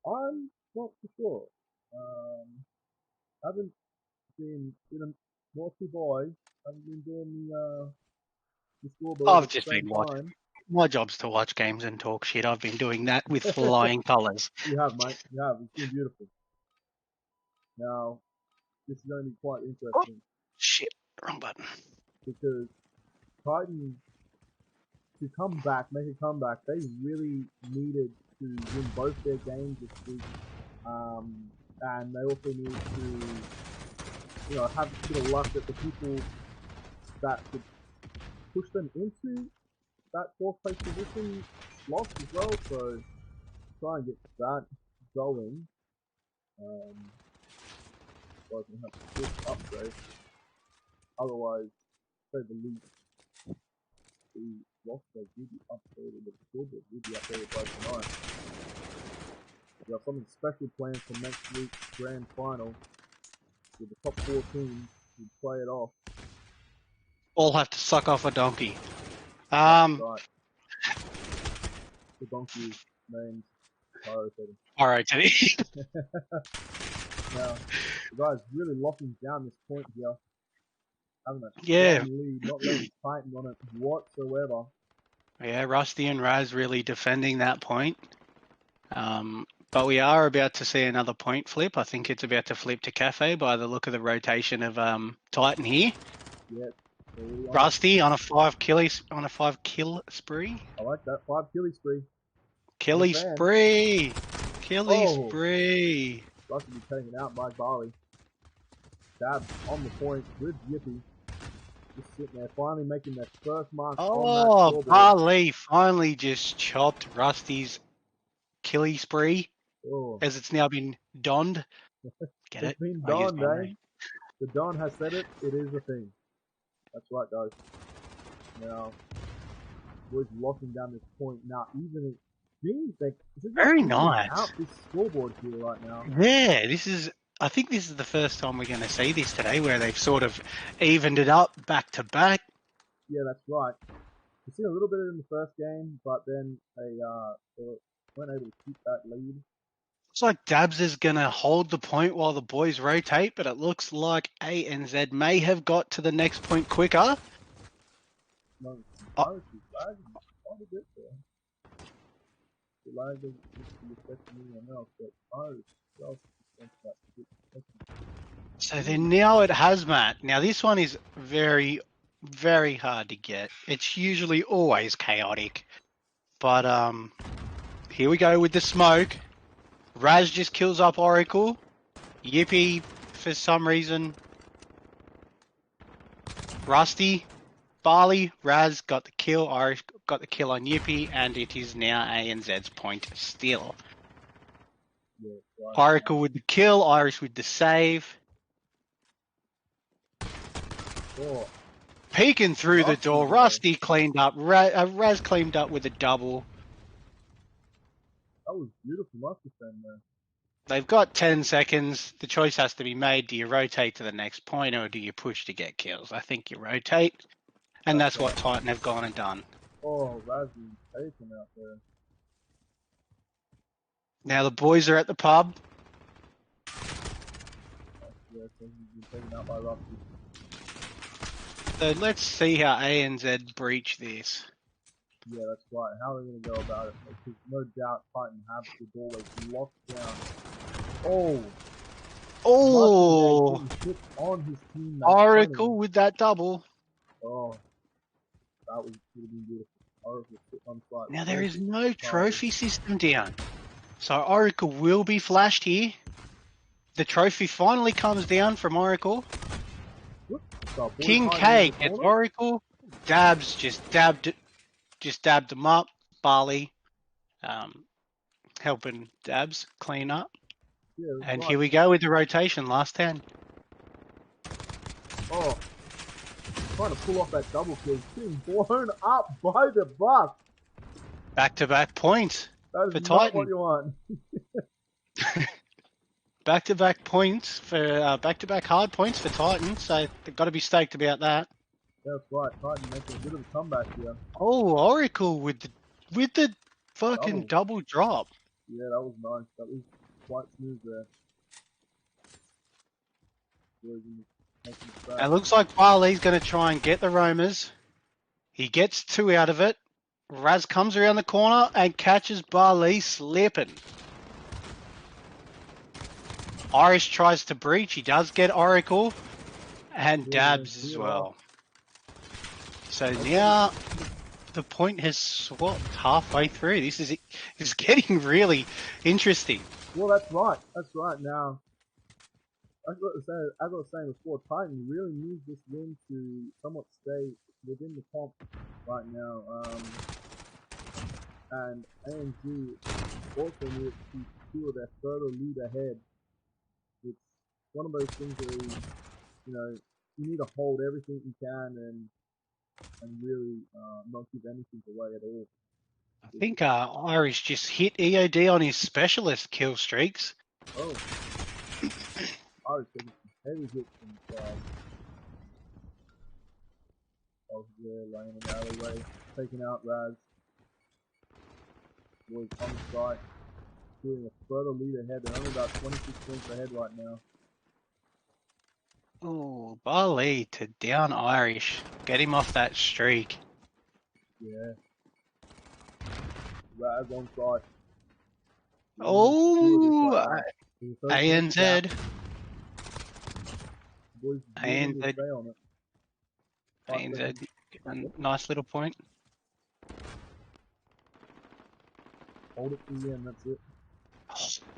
I'm not for sure. Haven't been naughty boy. Haven't been doing the scoreboard I've at the just same been watching. time. My job's to watch games and talk shit. I've been doing that with flying colours. You have, mate. You have. It's been beautiful. Now, this is going to be quite Oh, interesting shit, wrong button. because Titan to come back, make a comeback, they really needed to win both their games this week. And they also need to, have a bit of luck that the people that could push them into that fourth place position lost as well. So try and get that going. So I can have a quick upgrade. Otherwise, say the least, the roster will be updated, the scoreboard will be updated by tonight. We have something special planned for next week's grand final with the top 4 teams who play it off. All have to suck off a donkey. Right. The donkey is named Pyro Teddy. All right, Teddy. Now, the guy's really locking down this point here. Having a Yeah. strong lead, not letting Titan on it whatsoever. Yeah, Rusty and Raz really defending that point. But we are about to see another point flip. I think it's about to flip to Cafe by the look of the rotation of Titan here. Yeah. Rusty on a 5 kill spree. I like that. 5 killy spree. Killy Not bad. spree. Killy Oh. spree. Rusty be taken out by Barley. Dab on the point with Yippee. Just sitting there, finally making their first mark on that Oh, scoreboard. Barley finally just chopped Rusty's killy spree Oh. as it's now been donned. Get It's it? been I use done, my eh? brain. The Don has said it. It is a thing. That's right, guys. Now, boys locking down this point. Now, even Very nice. out this scoreboard here right now. Yeah, I think this is the first time we're going to see this today, where they've sort of evened it up back to back. Yeah, that's right. We've seen a little bit in the first game, but then they weren't able to keep that lead. Looks like Dabs is going to hold the point while the boys rotate, but it looks like ANZ may have got to the next point quicker. No, Oh. Irish is lagging quite a bit there. The lag doesn't seem to be affecting anyone else, but Irish self defense that So then now at Hazmat. Now this one is very, very hard to get. It's usually always chaotic. But here we go with the smoke. Raz just kills up Oracle. Yippee, for some reason. Rusty, Barley, Raz got the kill. Irish got the kill on Yippee, and it is now ANZ's point still. Yeah, right. Oracle with the kill, Irish with the save. Oh, Peeking through the Rusty, door, though. Rusty cleaned up. Raz cleaned up with a double. That was beautiful, must have been there. They've got 10 seconds. The choice has to be made. Do you rotate to the next point or do you push to get kills? I think you rotate. And that's what Titan have gone and done. Oh, Razzie taken out there. Now the boys are at the pub. Yeah, so he's been taken out by Rusty. So let's see how ANZ breach this. Yeah, that's right. How are they going to go about it? Because no doubt Titan have the doorway locked down. Oh! Oh! Hit on his teammate. Oracle with that double. Oh, that would have been beautiful. Oracle sit on site. Now there is no trophy system down. So Oracle will be flashed here. The trophy finally comes down from Oracle. So, King K gets Oracle. Dabs just dabbed them up. Barley helping Dabs clean up. Yeah, and here we go with the rotation, last 10. Oh, trying to pull off that double kill. Being blown up by the Bucks. Back-to-back points that is for not Titan. What you want. Back-to-back points for back-to-back hard points for Titan, so they've got to be stoked about that. That's right, Titan making a bit of a comeback here. Oh, Oracle with the fucking double drop. Yeah, that was nice. That was quite smooth there. It looks like Barley's going to try and get the roamers. He gets 2 out of it. Raz comes around the corner and catches Barley slipping. Irish tries to breach. He does get Oracle and Dabs as well. So now the point has swapped halfway through. This is getting really interesting. Well, that's right. That's right. Now, as I was saying before, Titan really needs this win to somewhat stay within the comp right now. And ANZ also needs to secure their further lead ahead. It's one of those things where you need to hold everything you can and really not give anything away at all. I think Irish just hit EOD on his specialist kill streaks. Oh. Irish taking some heavy hits inside. Oh, yeah, laying in the alleyway, taking out Raz. Boys on the side, doing a further lead ahead. They're only about 26 points ahead right now. Oh, Barley to down Irish. Get him off that streak. Yeah. Raz on side. Oh, ANZ. Boys ANZ. stay on it. ANZ, a nice little point. Hold it to the end, that's it.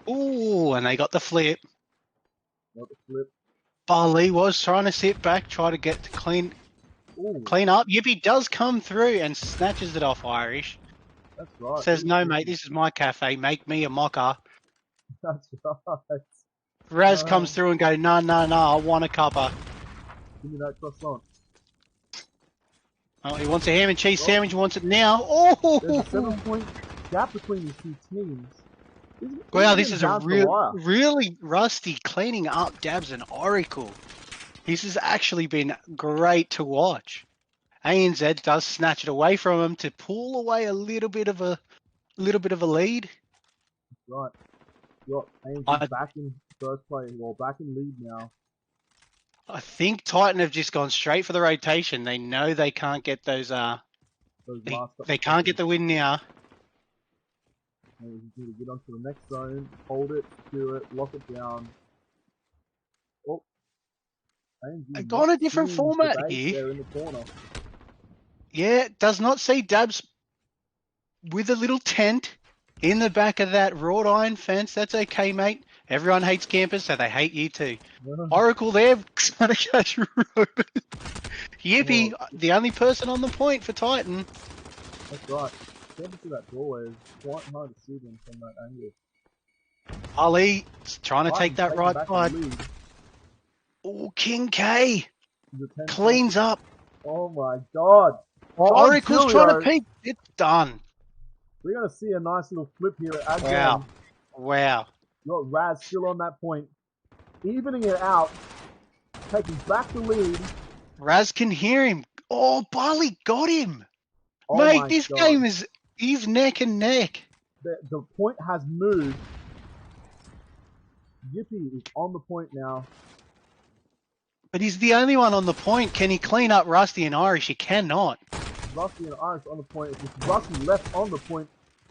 Oh, and they got the flip. Got the flip. Barley was trying to sit back, try to get to clean up. Yippee does come through and snatches it off Irish. That's right. Says, no, mate, this is my cafe. Make me a mocha. That's right. Raz comes through and go, no, I want a cuppa. Give me that croissant. Oh, he wants a ham and cheese sandwich, wants it now. Oh! There's a 7-point gap between these two teams. Wow, this is a really Rusty cleaning up Dabs and Oracle. This has actually been great to watch. ANZ does snatch it away from him to pull away a little bit of a lead. Right. Got ANZ I- back in first place, well, back in lead now. I think Titan have just gone straight for the rotation. They know they can't get those. Those last couple They can't seconds. get the win now. And you need to get onto the next zone, hold it, secure it, lock it down. Oh, ANZ They've gone a not different seeing the format base here. there in the corner. Yeah, does not see Dabs with a little tent in the back of that wrought iron fence. That's okay, mate. Everyone hates campers, so they hate you too. Oracle there, trying to catch Robert. Yippee, the only person on the point for Titan. That's right. Stepping through that doorway is quite hard to see them from that angle. Ali trying to Titan take that taking right back the side. lead. Oh, King K The 10 cleans up. Oh my god. Oracle's trying to Julio. peek. It's done. We're going to see a nice little flip here again. Wow. Wow. You got Raz still on that point. Evening it out. Taking back the lead. Raz can hear him. Oh, Bali got him. Oh Mate, my this god. game is neck and neck. The point has moved. Yippee is on the point now. But he's the only one on the point. Can he clean up Rusty and Irish? He cannot. Rusty and Irish on the point. It's Rusty left on the point.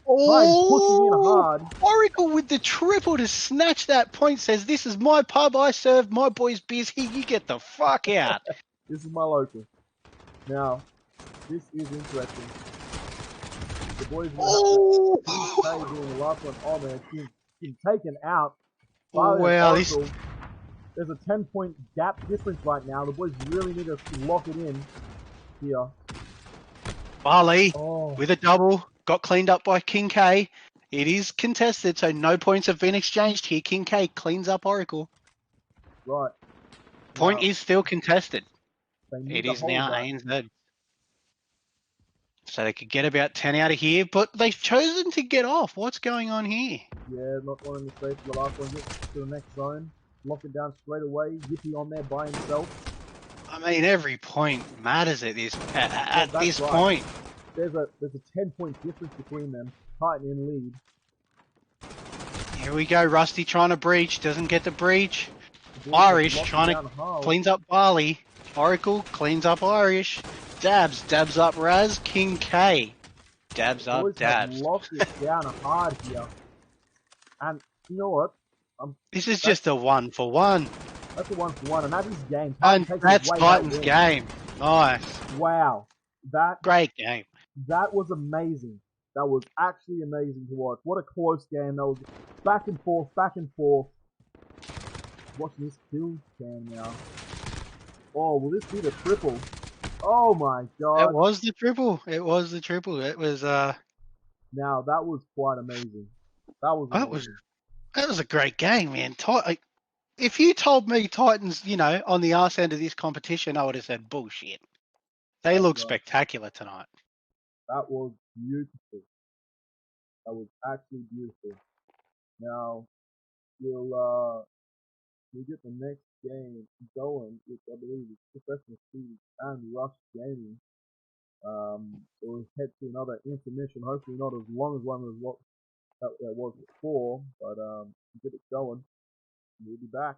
Titan pushing in hard. Oracle with the triple to snatch that point says, this is my pub. I serve my boys beers here. You get the fuck out. This is my local. Now, this is interesting. The boys will have to being the last one. Oh man, been taken out. Wow, there's a 10-point gap difference right now. The boys really need to lock it in here. Bali with a double. Got cleaned up by King K. It is contested, so no points have been exchanged here. King K cleans up Oracle. Right. Point is still contested. It is now ANZ. So they could get about 10 out of here, but they've chosen to get off. What's going on here? Yeah, not wanting to stay for the last one. Get to the next zone. Lock it down straight away. Yippee on there by himself. I mean, every point matters at this point. There's a 10-point difference between them. Titan in lead. Here we go. Rusty trying to breach. Doesn't get the breach. Irish trying to cleans up Bali. Oracle cleans up Irish. Dabs up Raz. King K. Dabs up Dabs. Locked it down hard here. And you know what? This is just a 1-for-1. That's a 1-for-1, and that is game. And that's Titan's game. Nice. Wow. Great game. That was amazing. That was actually amazing to watch. What a close game. That was back and forth, back and forth. Watching this kill cam now. Oh, will this be the triple? Oh my god. It was the triple. It was the triple. It was Now that was quite amazing. That was a great game, man. If you told me Titans, on the arse end of this competition, I would have said bullshit. They look spectacular tonight. That was beautiful. That was actually beautiful. Now we'll get the next game going, which I believe is Professional Speed and Rush Gaming. We'll head to another intermission, hopefully not as long as one as what that was before, but get it going. We'll be back.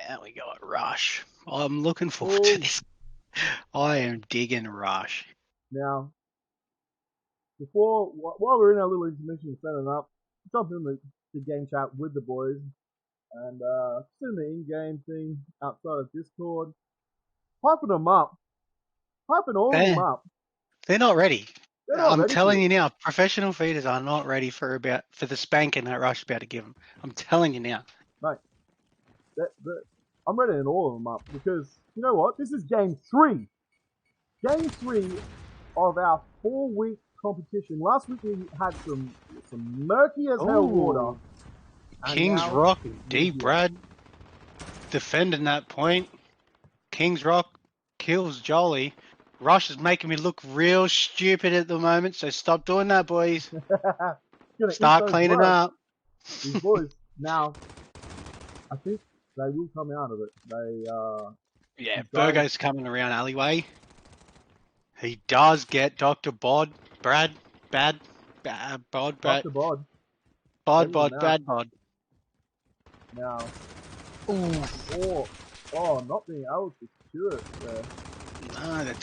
Now we got Rush. I'm looking forward to Oh. this. I am digging Rush. Now, while we're in our little intermission setting up, jump in the game chat with the boys and send the in-game thing outside of Discord, hyping them up, hyping all of them up. They're not ready. They're not I'm ready telling for you it. now, professional feeders are not ready for the spanking that Rush is about to give them. I'm telling you now. Mate, I'm ready in all of them up because you know what? This is game 3. Game 3 of our 4-week competition. Last week we had some murky as hell water. Kings now Rock and D. here. Brad defending that point. Kings Rock kills Jolly. Rush is making me look real stupid at the moment, so stop doing that, boys. Gonna Start eat those cleaning words. up. These boys now, I think they will come out of it. Yeah, these guys- Burgo's coming around alleyway. He does get Dr. Bod, Brad, Bod, Dr. Bod. Bad Bod. Now, Ooh. not being able to secure it there. No, the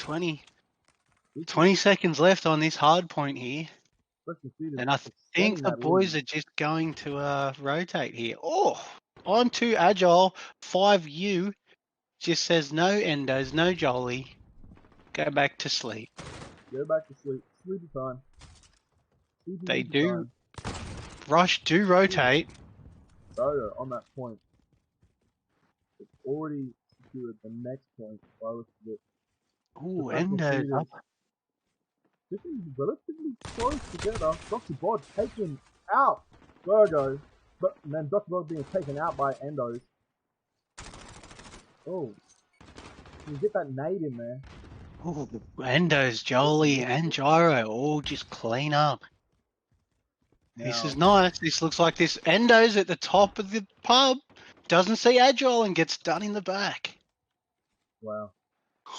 20 seconds left on this hard point here. And I think the boys are just going to rotate here. Oh, I'm too agile. 5U just says no endos, no Jolie. Go back to sleep. Go back to sleep. Sleepy time. They do. Rush do rotate. Burgo on that point. It's already secured the next point. Ooh, endos up. This is relatively close together. Dr. Bod taken out Burgo, but then Dr. Bod being taken out by Endos. Oh, can you get that nade in there? Ooh, endos, Jolie, and Gyro all just clean up. Now, this is nice. This looks like this endos at the top of the pub doesn't see agile and gets done in the back. Wow.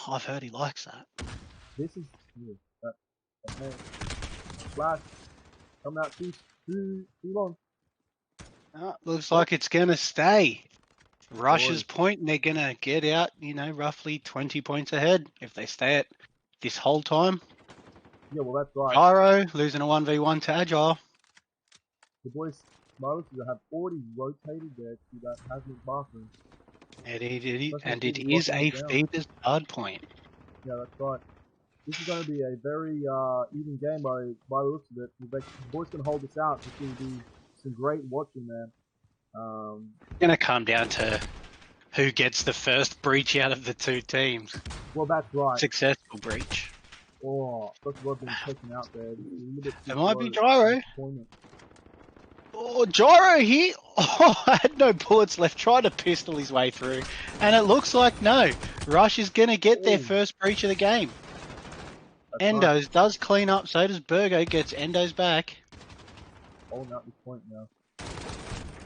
I've heard he likes that. This is Flash coming out too long. Looks like it's gonna stay. Rush's point, and they're gonna get out, roughly 20 points ahead if they stay at this whole time. Yeah, well that's right. Gyro losing a 1v1 to agile. The boys have already rotated there to that hazmat bathroom. And it is a feeder's hard point. Yeah, that's right. This is going to be a very even game by the looks of it. The boys can hold this out. It's going to be some great watching there. It's going to come down to who gets the first breach out of the two teams. Well, that's right. Successful breach. Oh, that's what been taken out there. It might be Gyro. Oh, Gyro here. Oh, had no bullets left. Tried to pistol his way through. And it looks like no. Rush is going to get their first breach of the game. That's Endos right. Does clean up. So does Burgo. Gets Endos back. Holding out this point now.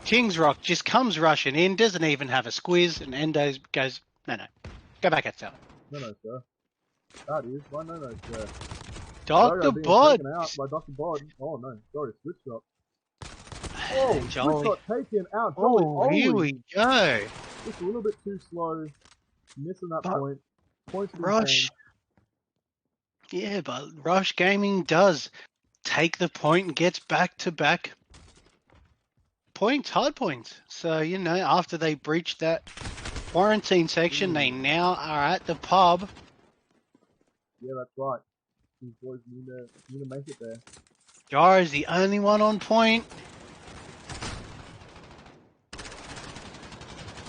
Kings Rock just comes rushing in. Doesn't even have a squiz. And Endos goes, no. Go back outside. No, sir. That is. Why no, sir? Dr. Bod. Out by Dr. Bod. Oh, no. Sorry, switch shot. Oh, switch shot taken out. Oh, here we go. Just a little bit too slow. Missing that point. Points Rush. Yeah, but Rush Gaming does take the point and gets back-to-back points, hard points. So, after they breached that quarantine section, they now are at the pub. Yeah, that's right. These boys need to make it there. Gyro's the only one on point.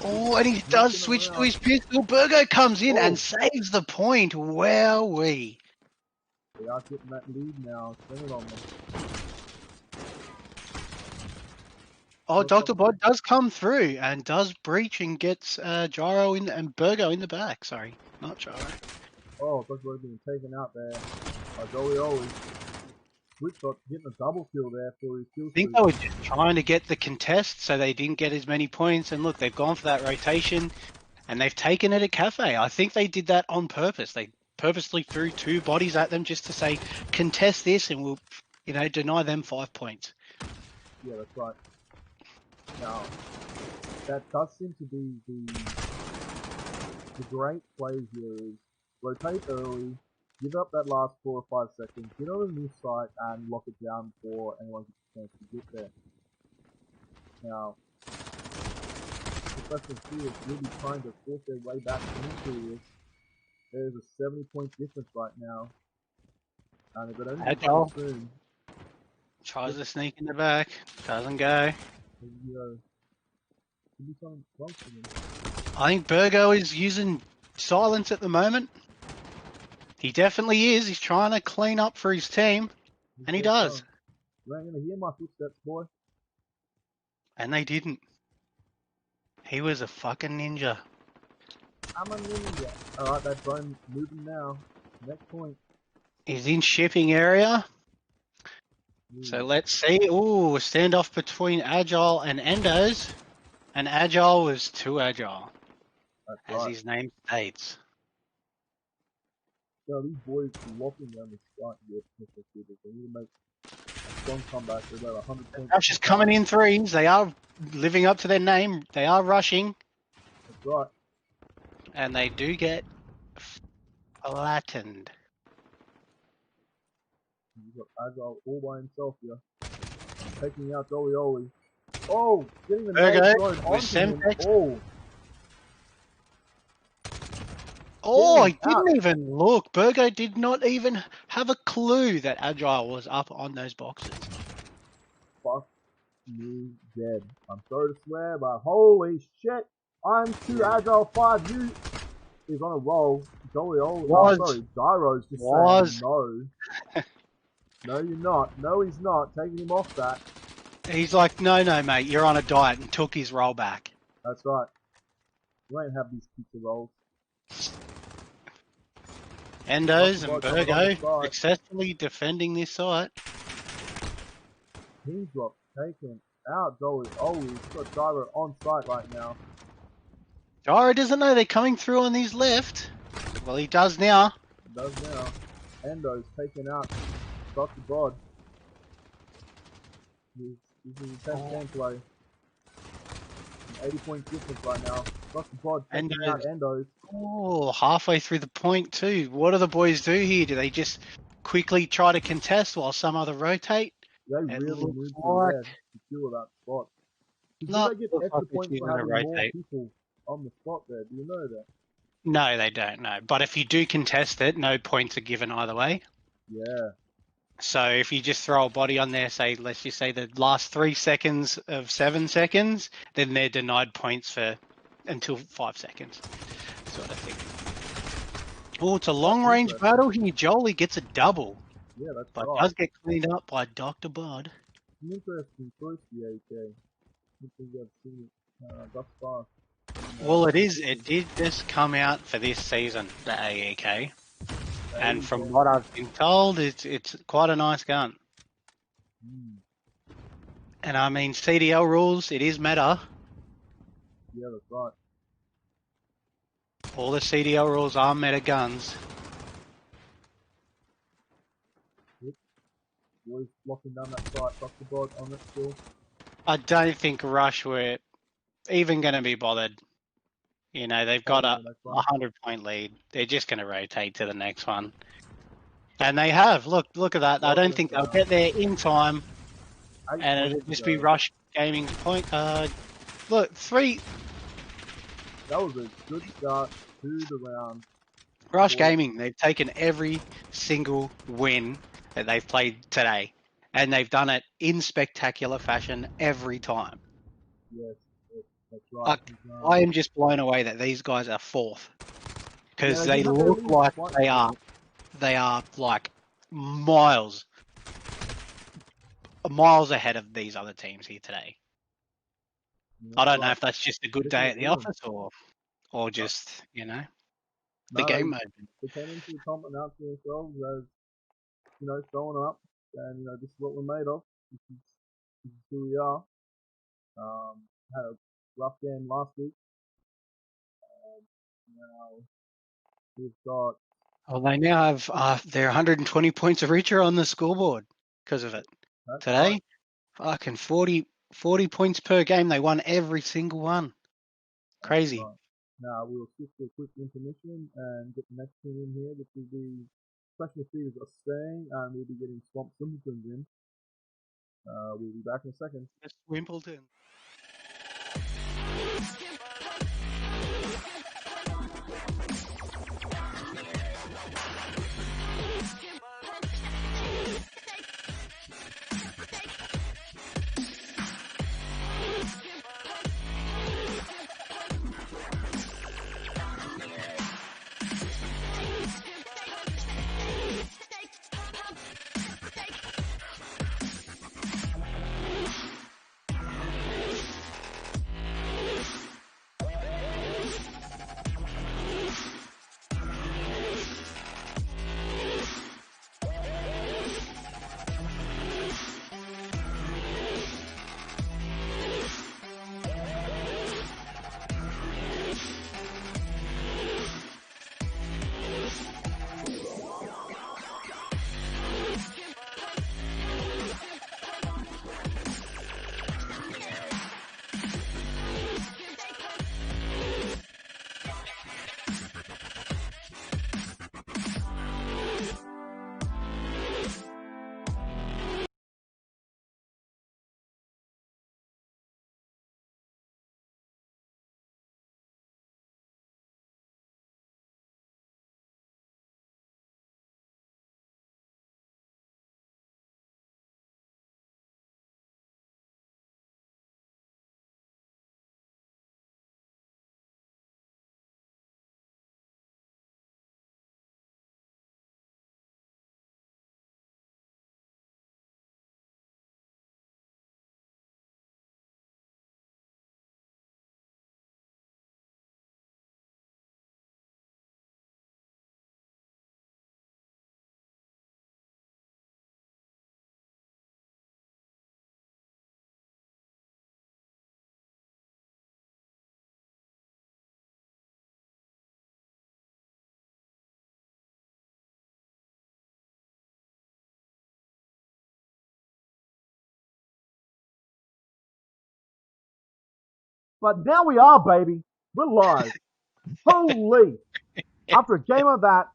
Oh, and he does switch to his pistol. Burgo comes in and saves the point. Wowee. They are getting that lead now. Spin it on them. Oh, Dr. Bod does come through and does breach and gets Gyro in and Burgo in the back. Sorry, not Gyro. Oh, Dr. Bod being taken out there by Jolly. Switch shot getting a double kill there for his kill. I think they were just trying to get the contest so they didn't get as many points. And look, they've gone for that rotation and they've taken it at Cafe. I think they did that on purpose. They purposely threw 2 bodies at them just to say, contest this and we'll, deny them 5 points. Yeah, that's right. Now, that does seem to be the great play here is rotate early, give up that last 4 or 5 seconds, get on a new site and lock it down before anyone gets a chance to get there. Now, Professor C is really trying to force their way back into this. There's a 70-point difference right now. And if it only Agile. soon, Tries to sneak in the back. Doesn't go. you know, could be something wrong for them. I think Burgo is using silence at the moment. He definitely is. He's trying to clean up for his team. And he does. You ain't gonna hear my footsteps, boy. And they didn't. He was a fucking ninja. I'm a ninja. Alright, that drone moving now. Next point. He's in shipping area. So let's see. Ooh, a standoff between Agile and Endos. And Agile was too agile, That's as his name states. So these boys are locking down the start here. They need to make a strong comeback. They've got 100 points. Rush is coming in threes. They are living up to their name. They are rushing. That's right. And they do get flattened. You've got Agile all by himself here. Taking out Dolly Oli. Oh, getting the nose thrown onto him. Oh. Oh, I didn't even look. Burgo did not even have a clue that Agile was up on those boxes. Fuck me dead. I'm sorry to swear, but holy shit. I'm too Agile 5. You is on a roll. Dolly Oli. Oh, sorry. Gyro's just saying no. No, you're not. No, he's not. Taking him off that. He's like, no, mate, you're on a diet, and took his roll back. That's right. You ain't have these pizza rolls. Endos and Burgo successfully defending this site. Team drop taken out. Dolly. Oh, he's got Gyro on site right now. Gyro doesn't know they're coming through on his left. Well, he does now. He does now. Endo's taken out Dr. Bod. This is a 10 gameplay. 80-point difference right now. Dr. Bod taking out Endos. Oh, halfway through the point too. What do the boys do here? Do they just quickly try to contest while some other rotate? They really need to secure that spot. Do they get extra points for having more people on the spot there? Do you know that? No, they don't know. But if you do contest it, no points are given either way. Yeah. So if you just throw a body on there, say, let's just say the last 3 seconds of 7 seconds, then they're denied points for until 5 seconds, sort of thing. Oh, it's a long-range battle here. Jolie gets a double. Yeah, that's but right. does get cleaned up by Dr. Bod. An interesting choice, the AK. I think I've seen it thus far. Well, it did just come out for this season, the AEK. And from what I've been told, it's quite a nice gun. And I mean, CDL rules, it is meta. Yeah, that's right. All the CDL rules are meta guns. Boys locking down that site, Dr. Bod on it still. I don't think Rush were even going to be bothered. You know, they've got a 100-point lead. They're just going to rotate to the next one. And they have. Look at that. I don't think they'll get there in time. And it'll just be Rush Gaming's point. Look, 3. That was a good start to the round. Rush Gaming, they've taken every single win that they've played today. And they've done it in spectacular fashion every time. Yes, that's right. I am just blown away that these guys are 4th. Because they look like they are like miles ahead of these other teams here today. I don't know if that's just a good day at the office or just, you know, the game mode. They came into the comp announcing themselves as, you know, showing up and, you know, this is what we're made of. This is who we are. Had a rough game last week. Now we've got. Well, they now have their 120 points of reacher on the scoreboard because of it. Today, fucking 40 points per game. They won every single one. Crazy. Right. Now we'll skip to a quick intermission and get the next team in here, which will be Freshman Feeders are staying, and we'll be getting Swamp Simpletons in. We'll be back in a second. Wimbledon. But now we are, baby. We're live. Holy! After a game of that,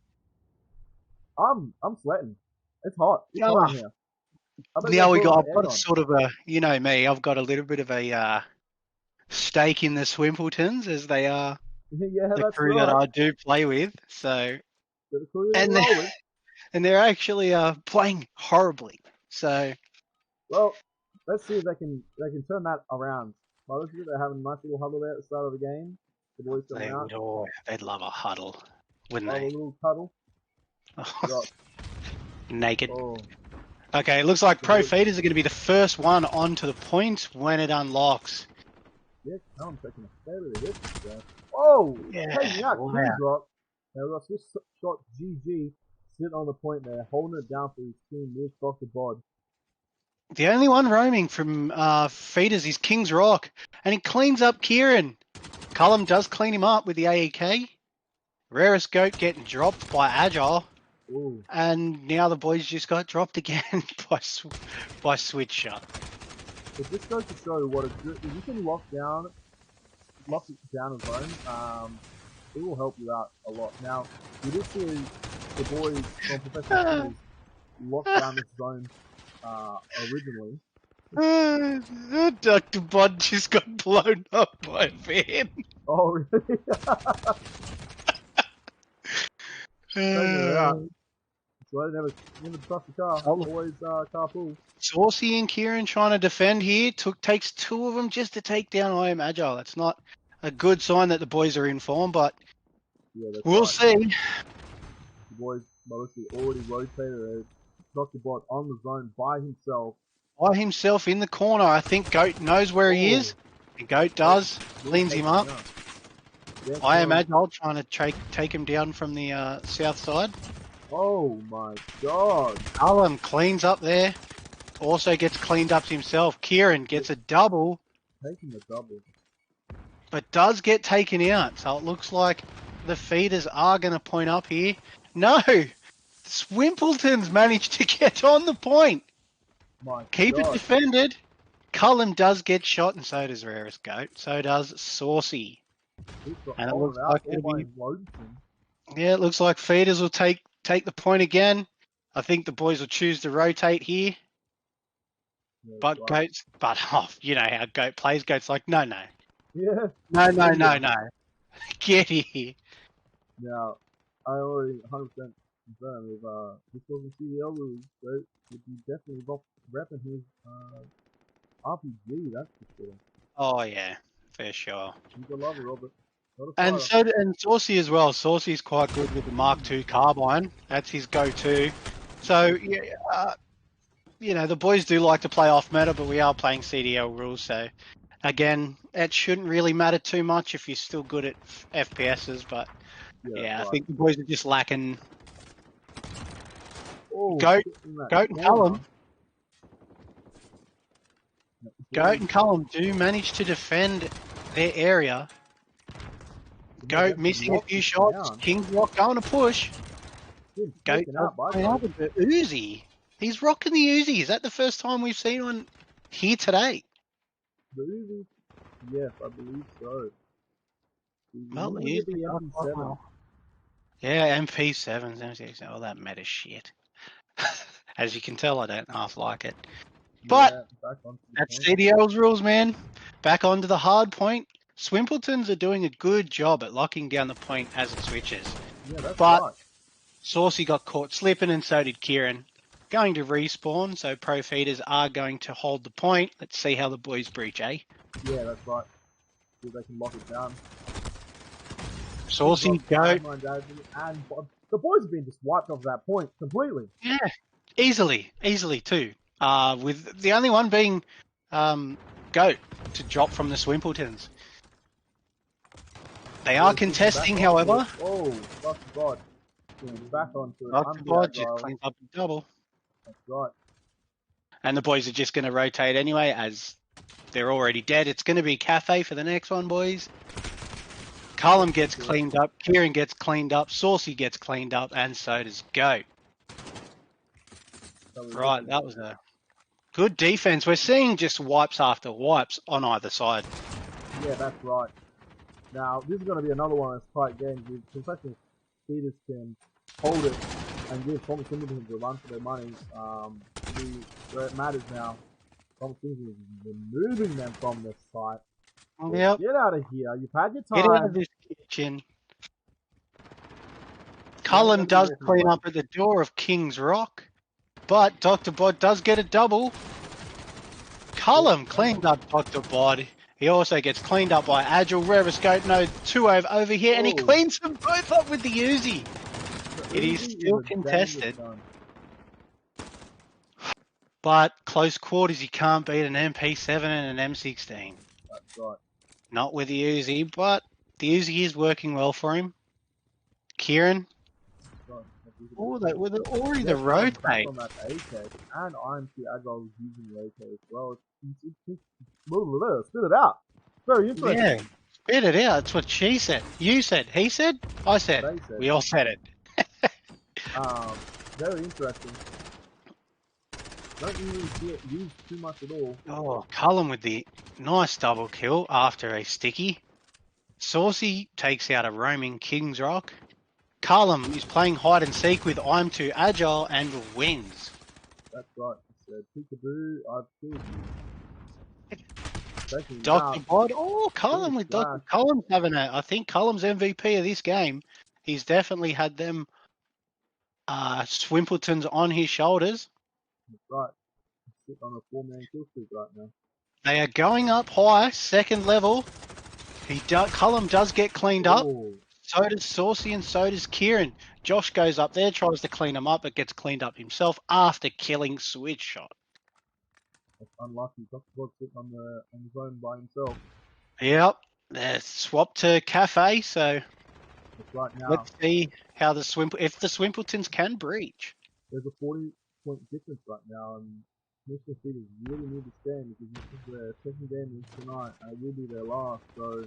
I'm sweating. It's hot. It's hot in here. Now I've got sort of a, you know me, I've got a little bit of a stake in the Swimpletons, as they are Yeah, the that's crew right. that I do play with. So, The crew that we roll with. and they're actually playing horribly. So, Well, let's see if they can turn that around. By the way, they're having a nice little huddle there at the start of the game. The boys coming out. they'd love a huddle, wouldn't Love they? a little cuddle. Naked. Oh. Okay, it looks like Pro Feeders are going to be the first one onto the point when it unlocks. Yeah, I'm taking a fair bit of hits there. Oh! Yeah, Taking out wow. King Drop. Now we've got this shot GG sitting on the point there, holding it down for his team with Dr. Bod. The only one roaming from Feeders is King's Rock, and he cleans up Kieran. Cullum does clean him up with the AEK. Rarest Goat getting dropped by Agile. Ooh. And now the boys just got dropped again by Switch Shot. It just goes to show what it's good. If you can lock down a zone, it will help you out a lot. Now, we did see the boys from Professional Feeders lock down this zone originally. Dr. Bod just got blown up by a van. Oh, really? So I never trust the car. Always carpool. Saucy and Kieran trying to defend here. Takes two of them just to take down I Am Agile. That's not a good sign that the boys are in form, but yeah, we'll see. The boys mostly already rotated. Dr. Bot on the zone by himself. By himself in the corner. I think Goat knows where he is. And Goat does. Cleans him up. Yeah, I Am Agile trying to take him down from the south side. Oh my god. Cullum cleans up there. Also gets cleaned up himself. Kieran gets a double. Taking a double. But does get taken out. So it looks like the Feeders are going to point up here. No! Swimpletons managed to get on the point. Keep it defended. Cullum does get shot, and so does Rarest Goat. So does Saucy. And it looks like it'll be, Lodenson. yeah, it looks like Feeders will take the point again. I think the boys will choose to rotate here. Yeah, But right. Goat's, but oh, you know how Goat plays. Goat's like, no, Yeah. no, get here. Now, I already 100% confirmed if this wasn't CDL rules, Goat would be definitely repping his RPG, that's for sure. Oh yeah, for sure. He's a lover, Robert. Not a And fighter. and Saucy as well. Saucy's quite good with the Mark II carbine. That's his go-to. So yeah, you know the boys do like to play off meta, but we are playing CDL rules. So again, it shouldn't really matter too much if you're still good at FPSs. But yeah, I Right. think the boys are just lacking. Oh, Goat Goat and Cullum. Goat and Cullum do manage to defend their area. Goat missing a few shots. King's Rock going to push. Goat playing up with the Uzi. He's rocking the Uzi. Is that the first time we've seen one here today? The Uzi? Yes, I believe so. Well, the Uzi. The MP7. Yeah, MP7s, MP6. All that meta shit. As you can tell, I don't half like it. But that's CDL's rules, man. Back onto the hard point. Swimpletons are doing a good job at locking down the point as it switches. Yeah, that's but right. Saucy got caught slipping, and so did Kieran. Going to respawn, so Pro Feeders are going to hold the point. Let's see how the boys breach, eh? Yeah, that's right. See if they can lock it down. Saucy, Goat. And the boys have been just wiped off that point completely. Yeah, easily too. With the only one being Goat to drop from the Swimpletons. They are contesting, however. Oh, Dr. God. Back onto it. Dr. God just cleans up the double. That's right. And the boys are just going to rotate anyway, as they're already dead. It's going to be Cafe for the next one, boys. Cullum gets cleaned up, Kieran gets cleaned up, Saucy gets cleaned up, and so does Goat. Right, that was a good defense. We're seeing just wipes after wipes on either side. Yeah, that's right. Now, this is going to be another one of those tight games with professional Feeders can hold it and give Thomas Singleton a run for their money. Where it matters now, Thomas Singleton is removing them from this site. Yep. Get out of here. You've had your time. Get out of this kitchen. Cullum does clean up at the door of King's Rock, but Dr. Bod does get a double. Cullum cleaned up Dr. Bod. He also gets cleaned up by Agile, Reviscope, no, 2 over here, and he cleans them both up with the Uzi. It is still contested. But close quarters, you can't beat an MP7 and an M16. That's right. Not with the Uzi, but the Uzi is working well for him. Kieran. Oh, they were already the rotate. On that AK, and I'm Agile using the AK as well. Spit it out. Very interesting. Yeah, spit it out. That's what she said. You said. He said. I said. We all said it. Very interesting. Don't really see it used too much at all. Oh, Cullum with the nice double kill after a sticky. Saucy takes out a roaming King's Rock. Cullum is playing hide and seek with I'm Too Agile and wins. That's right. He said, peekaboo, I've killed you. Dr. Bod. Oh, Cullum with Dr. Cullum's having I think Cullum's MVP of this game. He's definitely had them Swimpletons on his shoulders. That's right. He's on a 4-man kill streak right now. They are going up high, second level. Cullum does get cleaned up. So does Saucy and so does Kieran. Josh goes up there, tries to clean him up, but gets cleaned up himself after killing Switch Shot. That's unlucky. Dr. Bod sitting on his own by himself. Yep. They're swapped to Cafe, so right now. Let's see how if the Swimpletons can breach. There's a 40-point difference right now, and Mr. Feeders really need to stand because this is their second game tonight, and it will be their last. So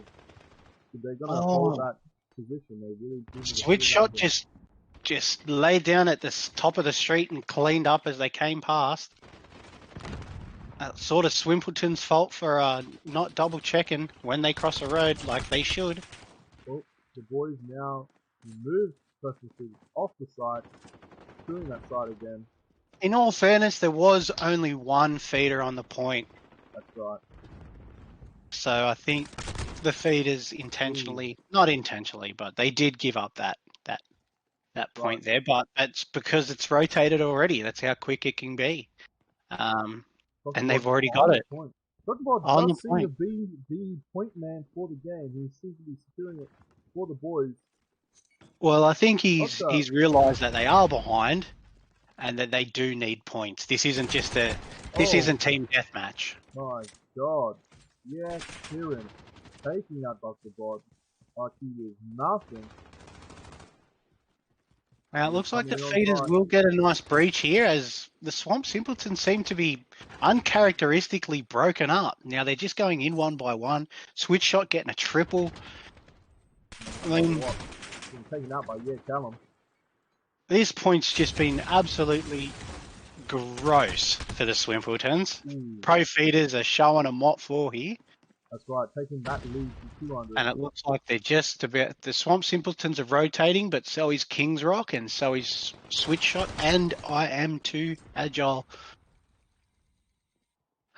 if they're gonna hold that position, they really do. Switch Shot just laid down at the top of the street and cleaned up as they came past. Sort of Swimpleton's fault for not double checking when they cross a road like they should. the boys now remove Preston City off the side, doing that side again. In all fairness, there was only one feeder on the point, That's right. so I think the feeders intentionally, not intentionally, but they did give up that point there. But that's because it's rotated already. That's how quick it can be, and they've already got it Drogba on the does seem point. to be the point man for the game. He seems to be securing it for the boys. Well, I think he's What's up? realised that they are behind, and that they do need points. This isn't just this isn't team deathmatch. My God. Yes, Kieran taking out Dr. Bod like he is nothing. Now it looks like the Coming in on feeders side. will get a nice breach here, as the Swamp Simpletons seem to be uncharacteristically broken up. Now they're just going in one by one. Switch shot getting a triple. I mean, Being taken out by Callum. this point's just been absolutely gross for the Swimpletons. Pro feeders are showing a mop floor here. That's right, taking that lead to 200. And it looks like they're just about, the Swamp Simpletons are rotating, but so is King's Rock and so is Switch Shot, and I am too agile.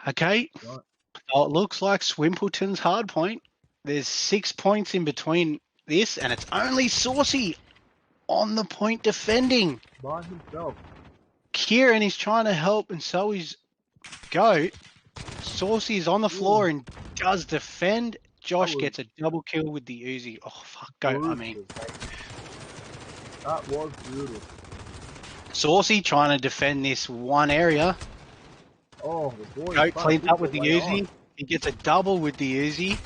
Okay, Right. so it looks like Swimpleton's hard point. There's 6 points in between this, and it's only Saucy on the point defending. By himself. Kieran is trying to help, and so is Goat. Saucy is on the floor and does defend. Josh gets a double kill with the Uzi. Oh, fuck, Goat, I mean. That was brutal. Saucy trying to defend this one area. Oh, the boy. Goat cleans up with the Uzi. He gets a double with the Uzi.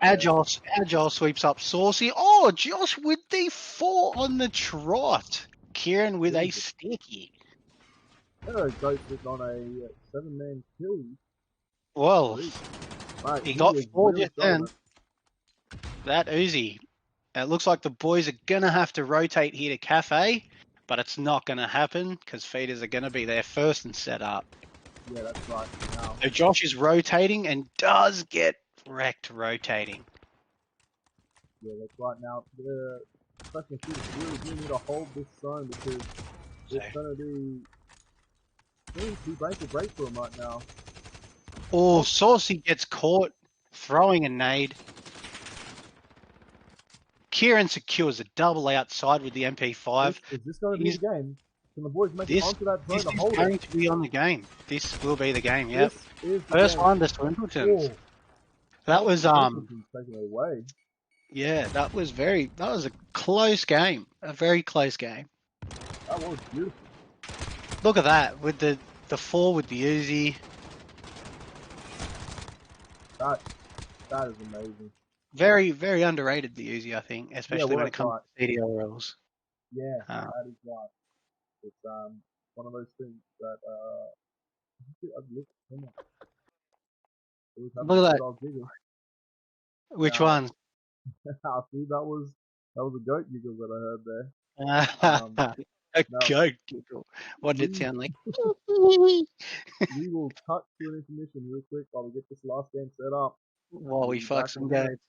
Agile sweeps up Saucy. Oh, Josh with the 4 on the trot. Kieran with a sticky. Goat sitting on a 7-man kill. Well, Mate, he got 4 really just then. That Uzi. It looks like the boys are going to have to rotate here to Cafe, but it's not going to happen because feeders are going to be there first and set up. Yeah, that's right. Now. So Josh is rotating and does get wrecked rotating. Yeah, that's right. Now, the Preston City really do need to hold this zone because it's going to be too break to break for him right now. Oh, Saucy gets caught throwing a nade. Kieran secures a double outside with the MP5. Is this going to be the game? Can the boys make it onto that zone to hold it? This is going to be on the game. This will be the game, yep. First one to Swimpletons. That was taking it away. Yeah, that was a close game. A very close game. That was beautiful. Look at that with the 4 with the Uzi. That is amazing. Very, very underrated, the Uzi, I think, especially when it comes to CDLRs. Yeah, that is right. It's one of those things that look at that. Which one? I see that was a goat giggle that I heard there. A goat giggle. What did it sound like? We will cut to an intermission real quick while we get this last game set up. While we fuck some goats.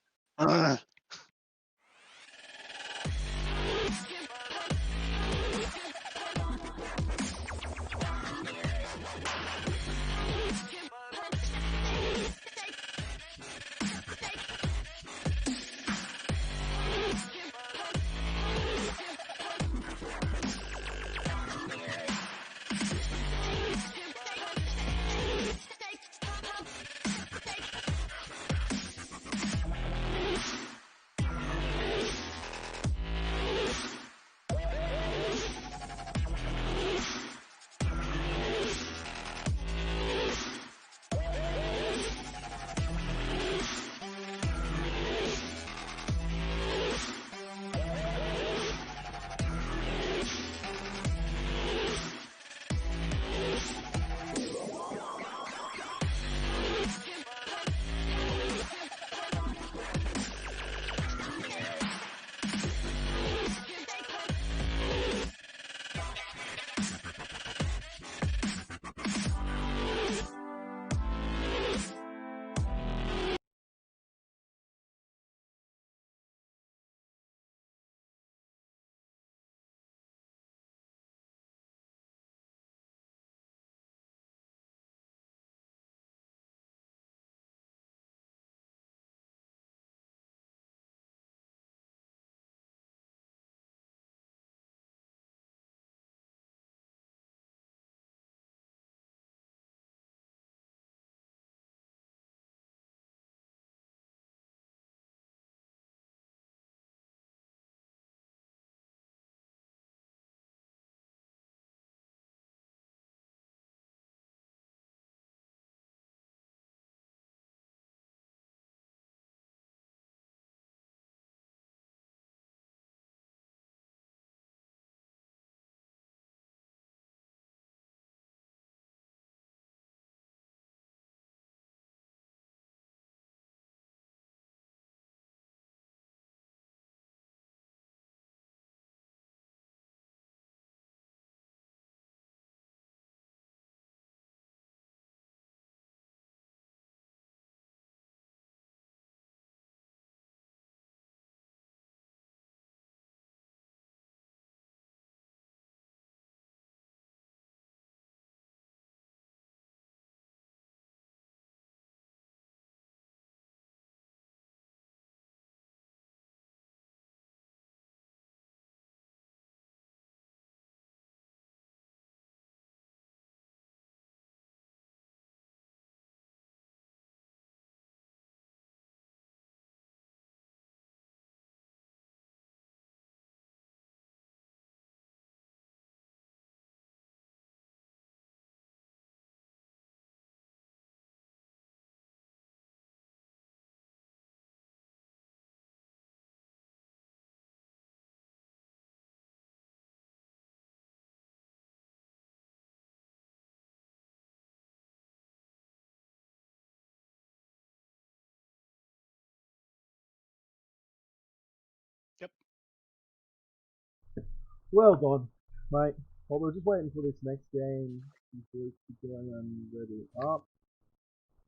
Well done, mate. Well, we're just waiting for this next game. Before we going and ready up.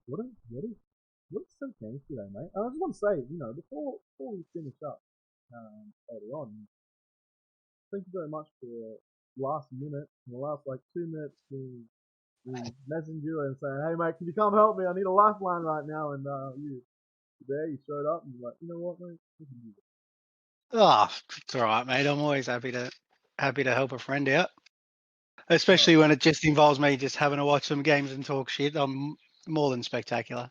What is what's so games today, mate? I just want to say, before we finish up early on, thank you very much for last minute, the last like 2 minutes we messaged you and saying, hey mate, can you come help me? I need a lifeline right now. And you showed up and you're like, you know what, mate? We can do this. Oh, it's all right, mate. I'm always happy to help a friend out, Oh, especially when it just involves me just having to watch some games and talk shit. I'm more than spectacular.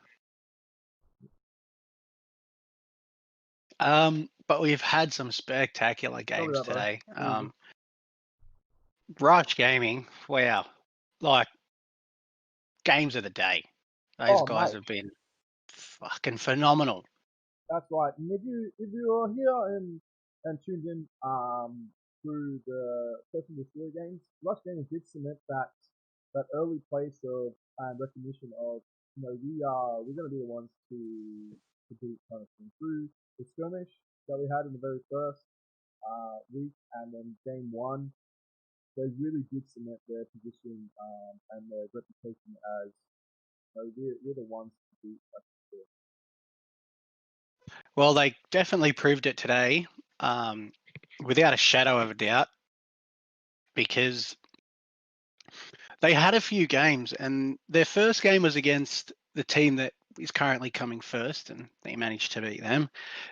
But we've had some spectacular tell me games that, bro. today. Easy. Rush Gaming, wow, like games of the day. Those Oh, guys mate, have been fucking phenomenal. that's right. And if you are here and tuned in through the Searching the Story games, Rush Gaming did cement that early place of and recognition of we're gonna be the ones to beat kind of thing through the skirmish that we had in the very first week and then game one. They really did cement their position and their reputation as we're the ones to beat. Well, they definitely proved it today, without a shadow of a doubt, because they had a few games, and their first game was against the team that is currently coming first, and they managed to beat them.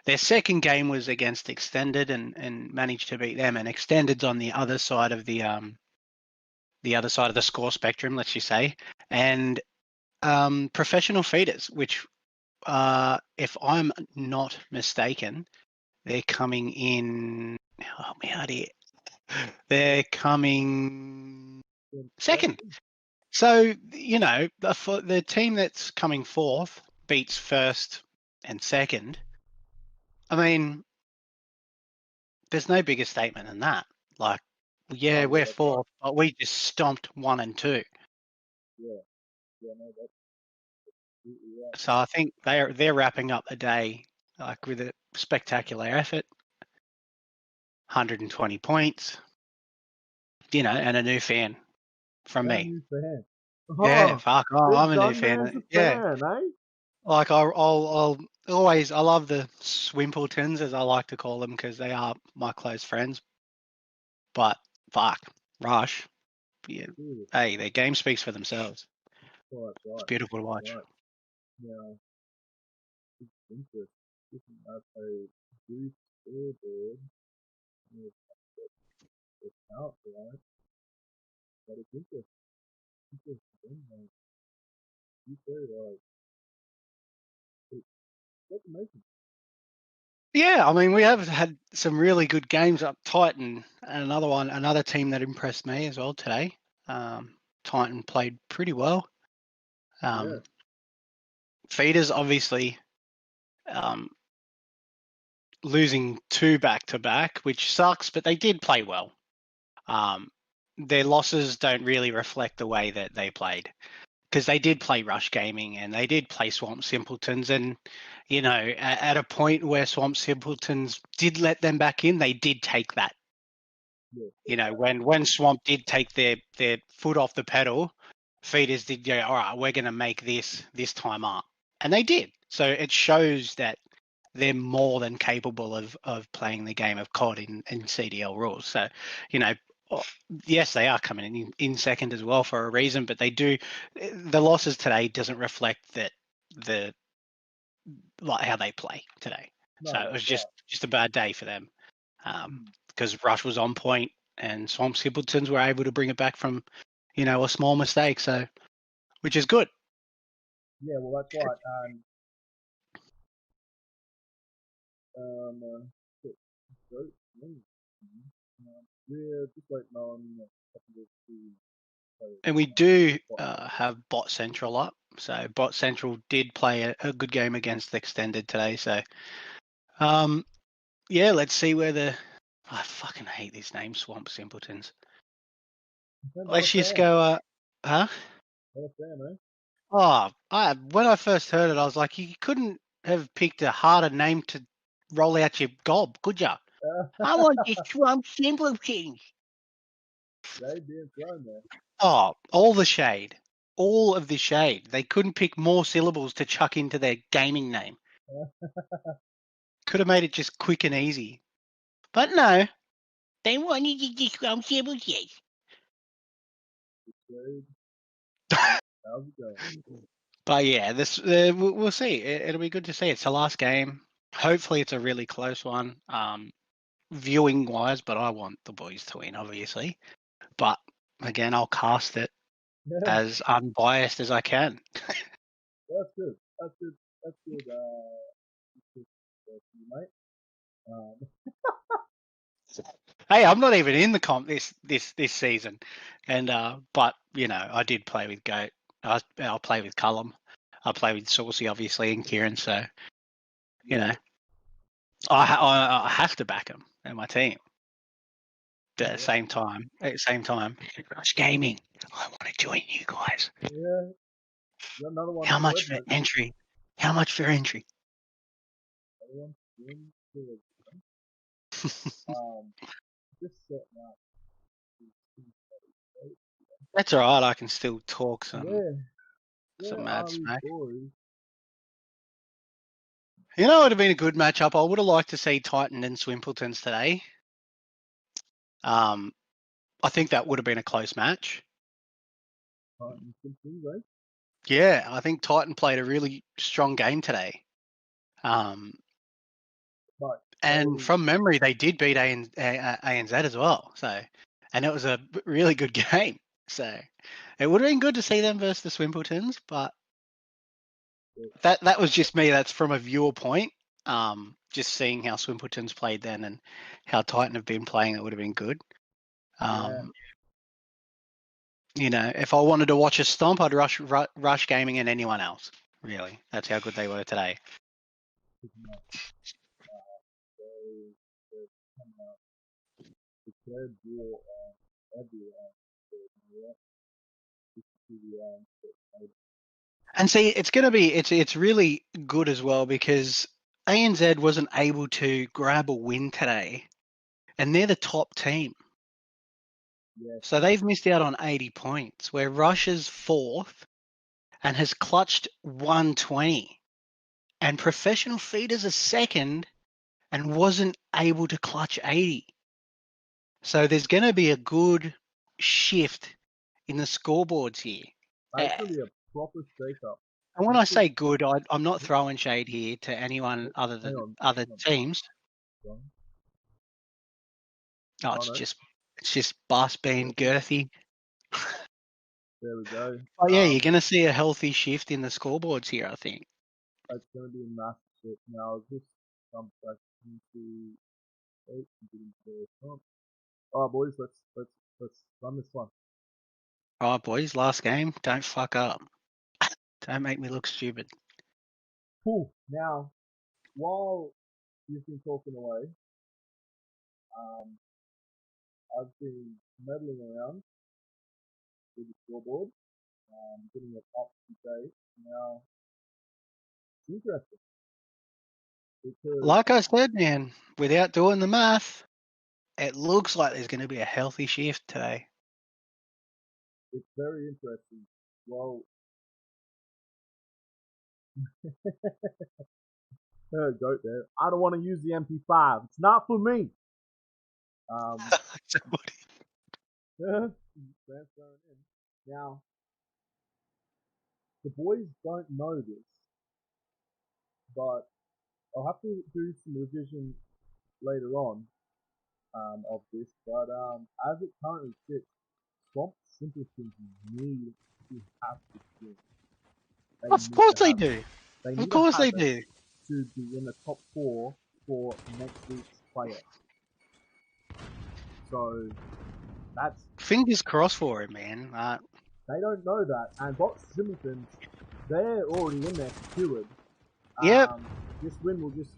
Their second game was against Extended, and managed to beat them. And Extended's on the other side of the score spectrum, let's just say, and Professional Feeders, which, if I'm not mistaken, they're coming in. Oh, howdy. They're coming second. So, the team that's coming fourth beats first and second. I mean, there's no bigger statement than that. Like, yeah, Oh yeah, we're that's right. fourth, but we just stomped 1 and 2. Yeah, yeah, no, that's absolutely right. So I think they're wrapping up the day like with a spectacular effort, 120 points, and a new fan from And a me. new fan. Yeah, Oh, fuck, I'm big a new Gunman's a fan. Yeah, fan, eh? like I'll always, I love the Swimpletons, as I like to call them, because they are my close friends. But fuck, Rush, yeah, Serious. hey, their game speaks for themselves. Right, It's right, beautiful to watch. right. Now, it's interest. Looking at a blue scoreboard with the out, right? But it's interesting, like, you say, like, it's amazing. Yeah, I mean, we have had some really good games up Titan, and another team that impressed me as well today. Titan played pretty well. Yeah, Feeders obviously, um, losing 2 back to back, which sucks, but they did play well. Their losses don't really reflect the way that they played, because they did play Rush Gaming and they did play Swamp Simpletons, and at a point where Swamp Simpletons did let them back in, they did take that. yeah, When Swamp did take their foot off the pedal, Feeders did go, all right, we're going to make this time up, and they did. So it shows that they're more than capable of playing the game of COD in CDL rules. So, yes, they are coming in second as well for a reason, but they do. The losses today doesn't reflect that the like how they play today. So no, it that's was just right. just a bad day for them, Mm. because Rush was on point and Swamp Simpletons were able to bring it back from, a small mistake. So, which is good. Yeah, well, that's right. So, so, we're just waiting on a couple of the And we do have Bot Central up. So Bot Central did play a good game against the Extended today. So, yeah, let's see where I fucking hate this name, Swamp Simpletons. not a Let's just fan. go, huh? Not a fan, eh? Oh, when I first heard it, I was like, you couldn't have picked a harder name to roll out your gob, could ya? I want this Trump simpletons. Shade being thrown there. Oh, all the shade. All of the shade. They couldn't pick more syllables to chuck into their gaming name. Could have made it just quick and easy. But no. They wanted to just Trump simpletons. Shade. How's it going? But yeah, this we'll see. It'll be good to see. It's the last game. Hopefully, it's a really close one. Viewing wise, but I want the boys to win, obviously. But again, I'll cast it as unbiased as I can. That's good. That's good. That's good. You, mate. Hey, I'm not even in the comp this season, and but you know, I did play with Goat. I'll play with Cullum. I play with Saucy, obviously, and Kieran. So you know, I have to back them in my team. At the same time, Rush Gaming. I want to join you guys. Yeah. Another one. How much for entry? How much for entry? Just setting up. That's all right. I can still talk some mad Ari smack. Stories. You know, it would have been a good matchup. I would have liked to see Titan and Swimpletons today. I think that would have been a close match. Yeah, I think Titan played a really strong game today. And from memory, they did beat ANZ as well. So, and it was a really good game. So, it would have been good to see them versus the Swimpletons, but that was just me. That's from a viewer point. Just seeing how Swimpletons played then and how Titan have been playing, it would have been good. You know, if I wanted to watch a stomp, I'd rush Gaming and anyone else. Really, that's how good they were today. And see, it's really good as well because ANZ wasn't able to grab a win today, and they're the top team. So they've missed out on 80 points, where Russia's fourth and has clutched 120. And Professional Feeders are second and wasn't able to clutch 80. So there's going to be a good shift in the scoreboards here. Actually, a proper shake-up. And when I say good, I'm not throwing shade here to anyone other than other teams. Oh, it's just Bus being girthy. There we go. Oh yeah, you're going to see a healthy shift in the scoreboards here, I think. That's going to be a massive shift. Now, just jump back into all right, boys, let's run this one. All right, boys, last game. Don't fuck up. Don't make me look stupid. Cool. Now, while you've been talking away, I've been meddling around with the scoreboard, getting it up to date. Now, it's interesting. Like I said, man, without doing the math, it looks like there's going to be a healthy shift today. It's very interesting. Well, goat there. I don't want to use the MP5. It's not for me. Now, the boys don't know this, but I'll have to do some revision later on of this. But as it currently sits, Swamp Simpletons need to have this win. Of course they do. Of course they do. To be in the top 4 for next week's playoff. So that's fingers crossed for it, man. They don't know that, and Box Simpletons, they're already in there secured. Yep. This win will just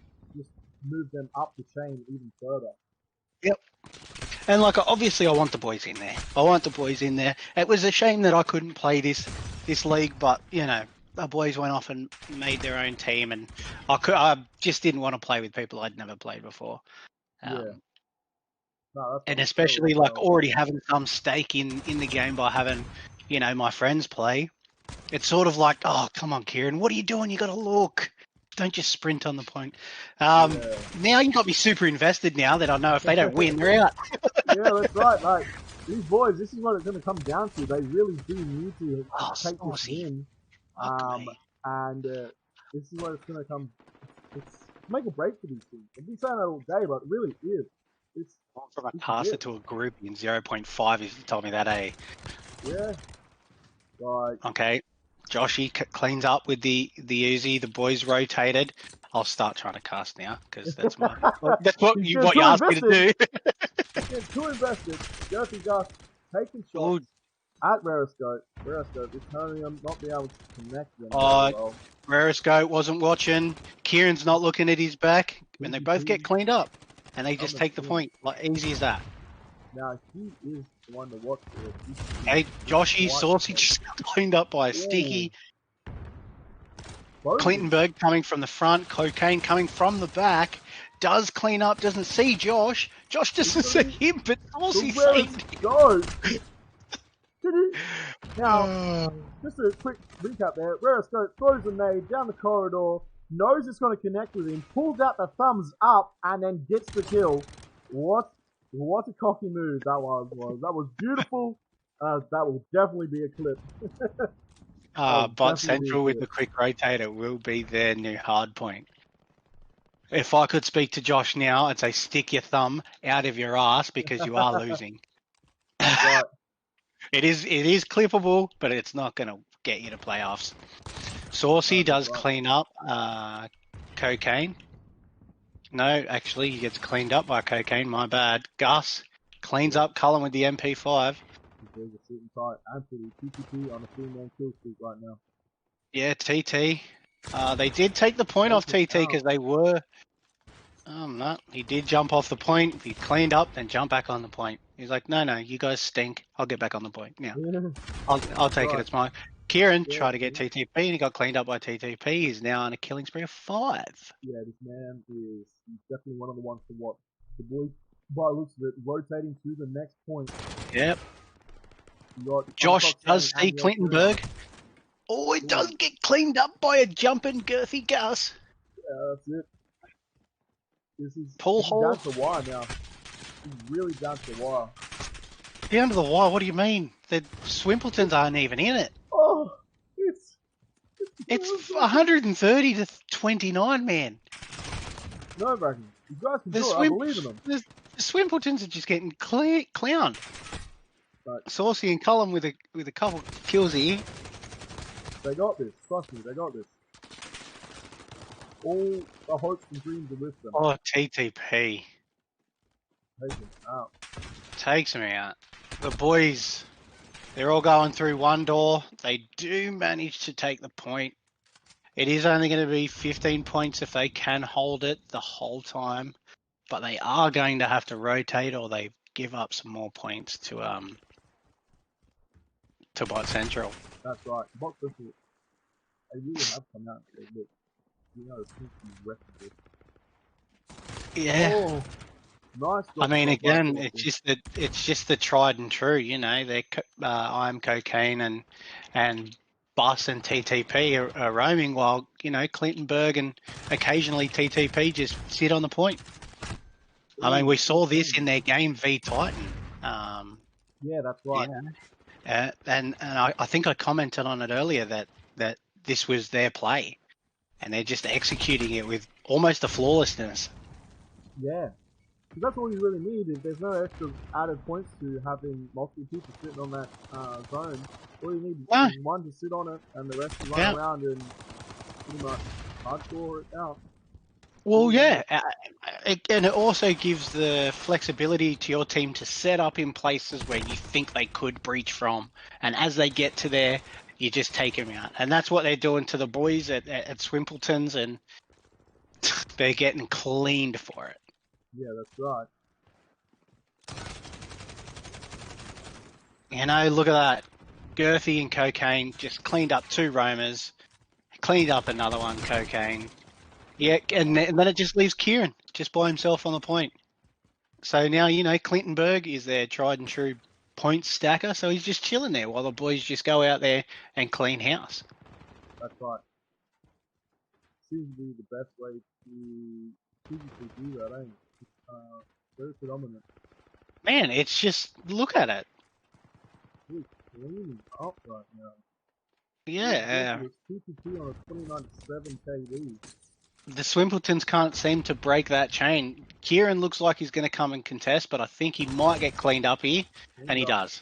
move them up the chain even further. Yep. And like, obviously, I want the boys in there. I want the boys in there. It was a shame that I couldn't play this league, but you know, the boys went off and made their own team, and I just didn't want to play with people I'd never played before. Um, No, that's and understandable especially as like well. already having some stake in the game by having, you know, my friends play. It's sort of like, oh, come on, Kieran, what are you doing? You got to look. Don't just sprint on the point. Yeah. Now you got me super invested now that I know if they don't win, they're out. Yeah, that's right. Like these boys, this is what it's going to come down to. They really do need to Oh, take this saucy. win, Fuck me. and this is what it's going to come. It's make or break for these teams. I've been saying that all day, but it really is. It's From a it's passer it. to a group in 0.5 if you told me that, eh? Yeah, like Okay. Joshy cleans up with the Uzi. The boys rotated. I'll start trying to cast now because that's what he's you getting what you too asked me to do. invested. He's getting too invested. Dirty Gus taking Oh, shots at Rariscope. Rariscope is telling him not being able to connect them very uh, well. Rarisco wasn't watching. Kieran's not looking at his back, and they both get cleaned up, and they just take the point. Like easy as that. Now he is the one to watch for. Hey, Joshy quite Saucy close. just got cleaned up by a Ooh, sticky. Bogey. Clintonberg coming from the front, Cocaine coming from the back, does clean up, doesn't see Josh. Josh doesn't see him, but Saucy Where sees is him. go? Now, just a quick recap there. Rariscope throws a nade down the corridor, knows it's going to connect with him, pulls out the thumbs up, and then gets the kill. What a cocky move that was. That was beautiful. That will definitely be a clip. Bot Central with the quick rotator will be their new hard point. If I could speak to Josh now, I'd say stick your thumb out of your ass because you are losing. Right. It is clippable, but it's not going to get you to playoffs. Saucy does clean up Cocaine. No, actually, he gets cleaned up by Cocaine. My bad. Gus cleans up Cullen with the MP5. There's a sitting tight Anthony TTP on a 3-man kill streak right now. Yeah, TT. They did take the point off TT because they were. No, he did jump off the point. He cleaned up, then jump back on the point. He's like, no, you guys stink. I'll get back on the point now. I'll take it. It's mine. Kieran tried to get TTP and he got cleaned up by TTP. He's now on a killing spree of 5. Yeah, this man he's definitely one of the ones to watch. The boy, by the looks of it, rotating to the next point. Yep. Josh does see Clintonberg. Oh, it does get cleaned up by a jumping girthy Gus. Yeah, that's it. This is down to the wire now. He's really down to the wire. Down to the wire? What do you mean? The Swimpletons aren't even in it. Oh, it's 130 to 29, man. No, Bracken. You guys can do it. I believe in them. The Swimpletons are just getting clowned. But Saucy and Cullen with a couple kills here. They got this. Trust me, they got this. All the hopes and dreams are with them. Oh, TTP. Takes me out. The boys, they're all going through one door. They do manage to take the point. It is only going to be 15 points if they can hold it the whole time. But they are going to have to rotate or they give up some more points to Bot Central. That's right. Bot Central, they really have come out and said, look, you know, it's yeah. Oh, nice. I mean, again, it's just the tried and true. You know, they're I'm Cocaine and Bus and TTP are roaming while Clintonberg and occasionally TTP just sit on the point. I mean, we saw this in their game v Titan. Yeah, that's right. And I think I commented on it earlier that this was their play, and they're just executing it with almost a flawlessness. Yeah, because that's all you really need. Is there's no extra added points to having multiple people sitting on that zone. All you need is one to sit on it, and the rest to run around and pretty much hardcore it out. Well, yeah, and it also gives the flexibility to your team to set up in places where you think they could breach from, and as they get to there, you just take them out, and that's what they're doing to the boys at Swimpletons, and they're getting cleaned for it. Yeah, that's right. You know, look at that. Girthy and Cocaine just cleaned up 2 roamers, cleaned up another one, Cocaine. Yeah, and then it just leaves Kieran just by himself on the point. So now, Clintonberg is their tried and true point stacker. So he's just chilling there while the boys just go out there and clean house. That's right. Seems to be the best way to physically do that, ain't it? Very predominant. Man, it's just, look at it. He's cleaning up right now. Yeah. It's TPT on a 29.7 KD. The Swimpletons can't seem to break that chain. Kieran looks like he's going to come and contest, but I think he might get cleaned up here, and he does.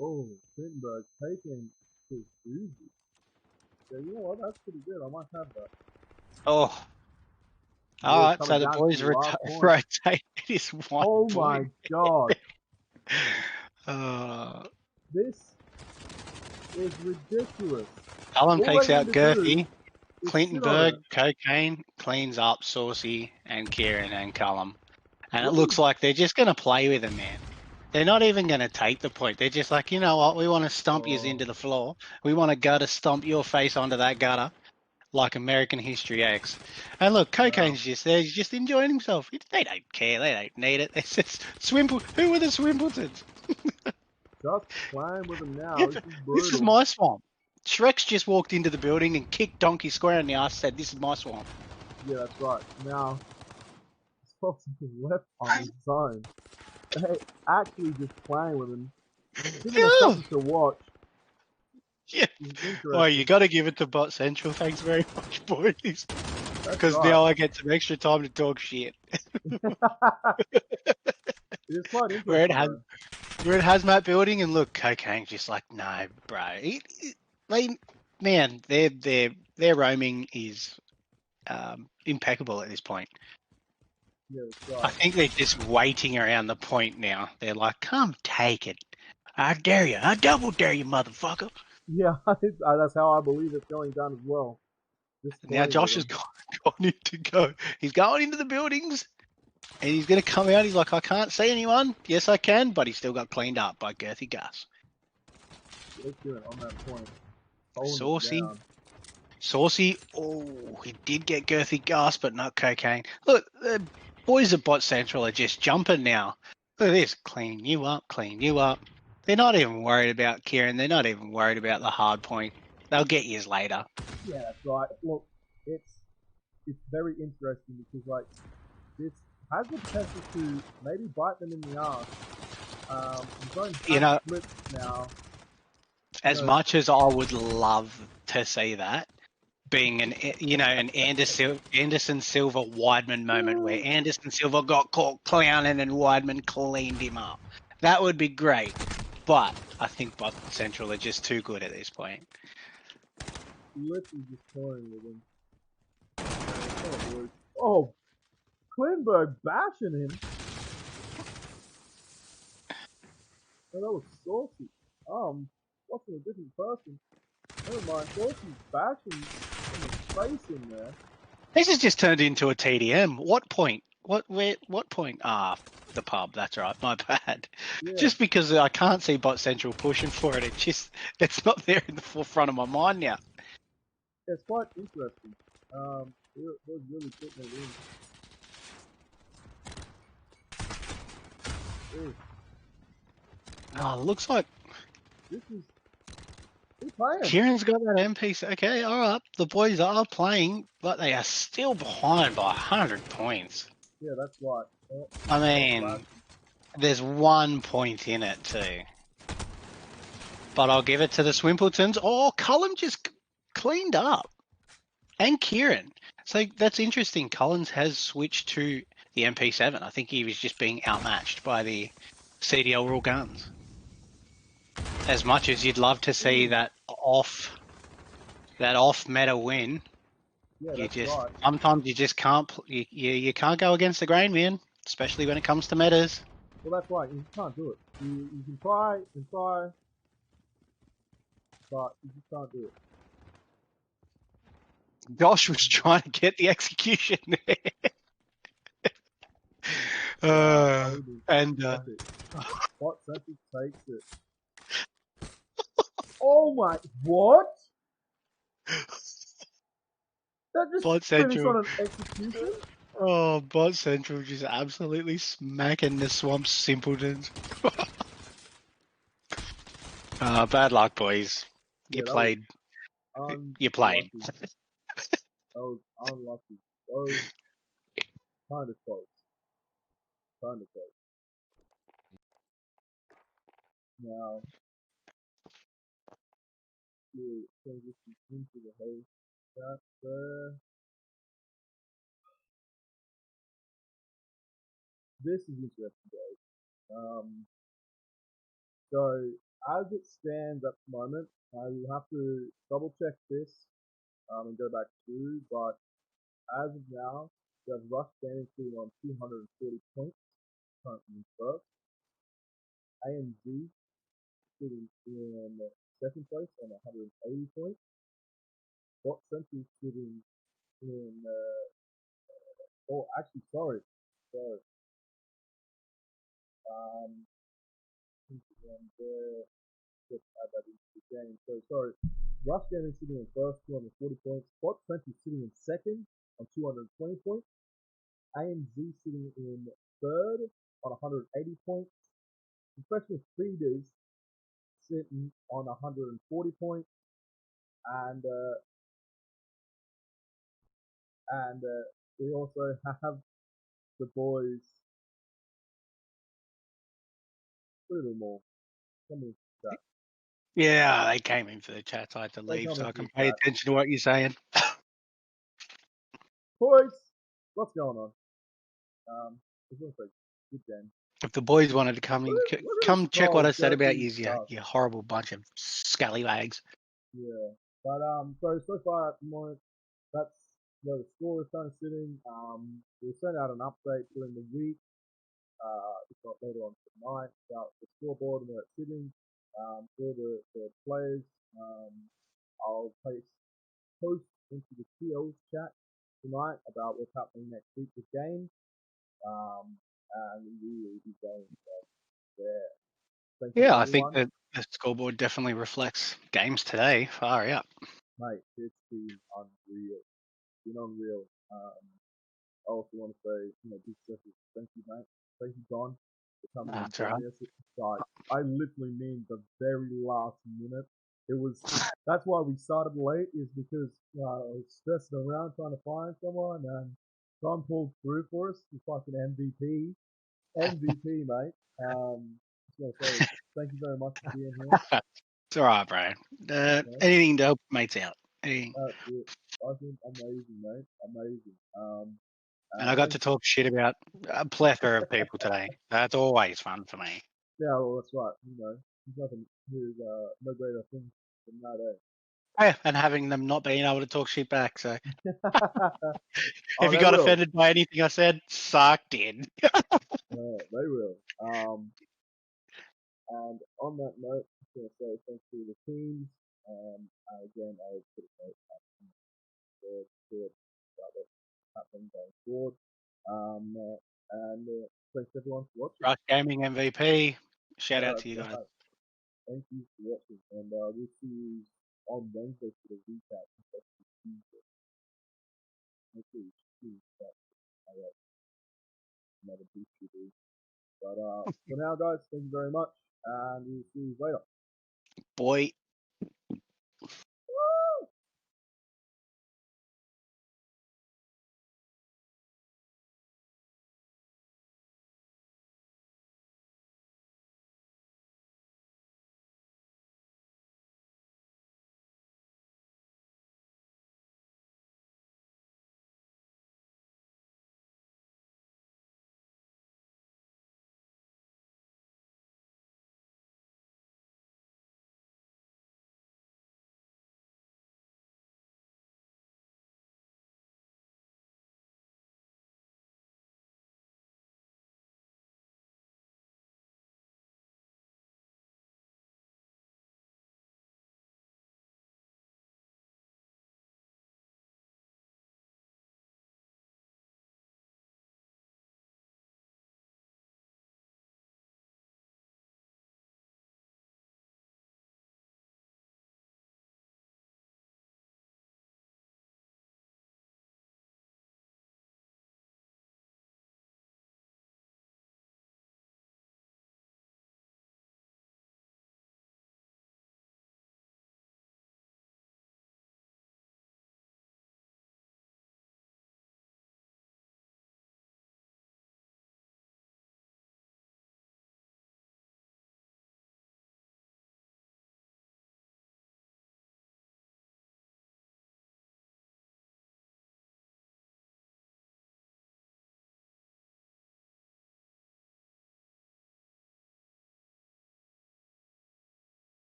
Oh, Clintonberg taking his Uzi. Yeah, you know what? That's pretty good. I might have that. Oh. All right, so the boys rotate his one Oh point. my god. This is ridiculous. Callum takes out Girthy. Clintonberg, Cocaine, cleans up Saucy and Kieran and Callum. And it looks like they're just going to play with him, man. They're not even going to take the point. They're just like, you know what? We want to stomp you into the floor. We want to gutter stomp your face onto that gutter like American History X. And look, Cocaine's just there. He's just enjoying himself. They don't care. They don't need it. It's just Who are the Swimpletons? Just playing with them now. Yeah, this is my swamp. Shrek's just walked into the building and kicked Donkey square in the ass, said, this is my swamp. Yeah, that's right. Now, Fox left on his own. They actually just playing with him. Giving us something to watch. Yeah. Oh, you got to give it to Bot Central. Thanks very much, boys. Because now I get some extra time to talk shit. It's quite interesting. We're at Hazmat building, and look, Cocaine's just like, no, bro. Their roaming is impeccable at this point. Yeah, that's right. I think they're just waiting around the point now. They're like, come take it. I dare you. I double dare you, motherfucker. Yeah, that's how I believe it's going down as well. Now Josh has gone into go. He's going into the buildings, and he's going to come out. He's like, I can't see anyone. Yes, I can, but he still got cleaned up by Girthy Gus. On that point. Saucy. Oh, he did get Girthy Gus, but not Cocaine. Look, the boys at Bot Central are just jumping now. Look at this. Clean you up. They're not even worried about Kieran. They're not even worried about the hard point. They'll get yours later. Yeah, that's right. Look, it's very interesting because like this has the potential to maybe bite them in the ass. I'm going flips now. As much as I would love to see that, being an Anderson Silva Weidman moment where Anderson Silva got caught clowning and Weidman cleaned him up, that would be great. But I think Bot Central are just too good at this point. Literally just toying with him. Oh, Clintonberg bashing him. Oh, that was Saucy. Watching a different person. Never mind, Saucy's bashing his face in there. This has just turned into a TDM. What point? What point? The pub. That's right. My bad. Yeah. Just because I can't see Bot Central pushing for it, it's not there in the forefront of my mind now. It's quite interesting. They're really putting it in. Oh, looks like this is playing. Kieran's got that MP. Okay, all right. The boys are playing, but they are still behind by 100 points. Yeah, that's right. I mean, there's 1 point in it too. But I'll give it to the Swimpletons. Oh, Cullen just cleaned up. And Kieran. So that's interesting. Collins has switched to the MP7. I think he was just being outmatched by the CDL rule guns. As much as you'd love to see that off meta win, sometimes you just can't you can't go against the grain, man. Especially when it comes to metas. Well, that's right. You can't do it. You can try and try, but you just can't do it. Josh was trying to get the execution there. Bot Central takes it. Oh my! What? That just finished on an execution? Oh, Bot Central just absolutely smacking the Swamp simpletons. Bad luck, boys. Yeah, You that was played. You played. unlucky. That was unlucky. So kind of close. Kind of close. Now, you transition into the host chat there. This is interesting, guys. So as it stands at the moment, I will have to double check this and go back through. But as of now, we have Rush Gaming sitting on 240 points, currently in first. AMG sitting in second place on 180 points. Bot Central sitting in, oh, actually, sorry. Um, and just add that into the game. So sorry, Rush Gaming sitting in first, 240 points. Bot Central sitting in second on 220 points. AMZ sitting in third on 180 points. Professional Feeders sitting on 140 points, and we also have the boys a little more. Come in chat. Yeah, they came into the chat. So I had to They leave come so I into can the pay chat. attention to what you're saying. Boys, what's going on? It's going to say good game. If the boys wanted to come in, Look at this come check what cold, I said about dirty you, stuff. you horrible bunch of scallywags. Yeah, but so far at the moment, that's where the score is kind of sitting. We'll send out an update during the week, if not later on tonight, about the scoreboard and where it's sitting. For the players, I'll post into the TL's chat tonight about what's happening next week with games. And we will be going there. Thank you Yeah, I think everyone. that the scoreboard definitely reflects games today. Far out. Mate, it's been unreal. Been unreal. I also want to say, big special thank you, mate. Thank you, Don, for coming and That's all joining right. us at the start. I literally mean the very last minute. It was that's why we started late, is because I was stressing around trying to find someone, and Don pulled through for us. The fucking MVP, mate. Just want to say thank you very much for being here. It's all right, bro. Okay? Anything to help mates out. Anything. That's it. I think amazing, mate. Amazing. And I And got thanks. to talk shit about a plethora of people today. That's always fun for me. Yeah, well, that's right. There's nothing, there's no greater thing than that, Yeah, and having them not being able to talk shit back. So eh? Oh, if you they got will. offended by anything I said, sucked in. They will. And on that note, I'm just going to say thanks to the teams. Again, I'll put a note up to it about what's happening going forward. And thanks everyone for watching. Rush Gaming MVP. Shout out That's to you guys. right. Thank you for watching. And we'll see you on Wednesday for the recap. Make sure you see that. Another boost you do. But for now, guys, thank you very much, and we'll see you later. Boy.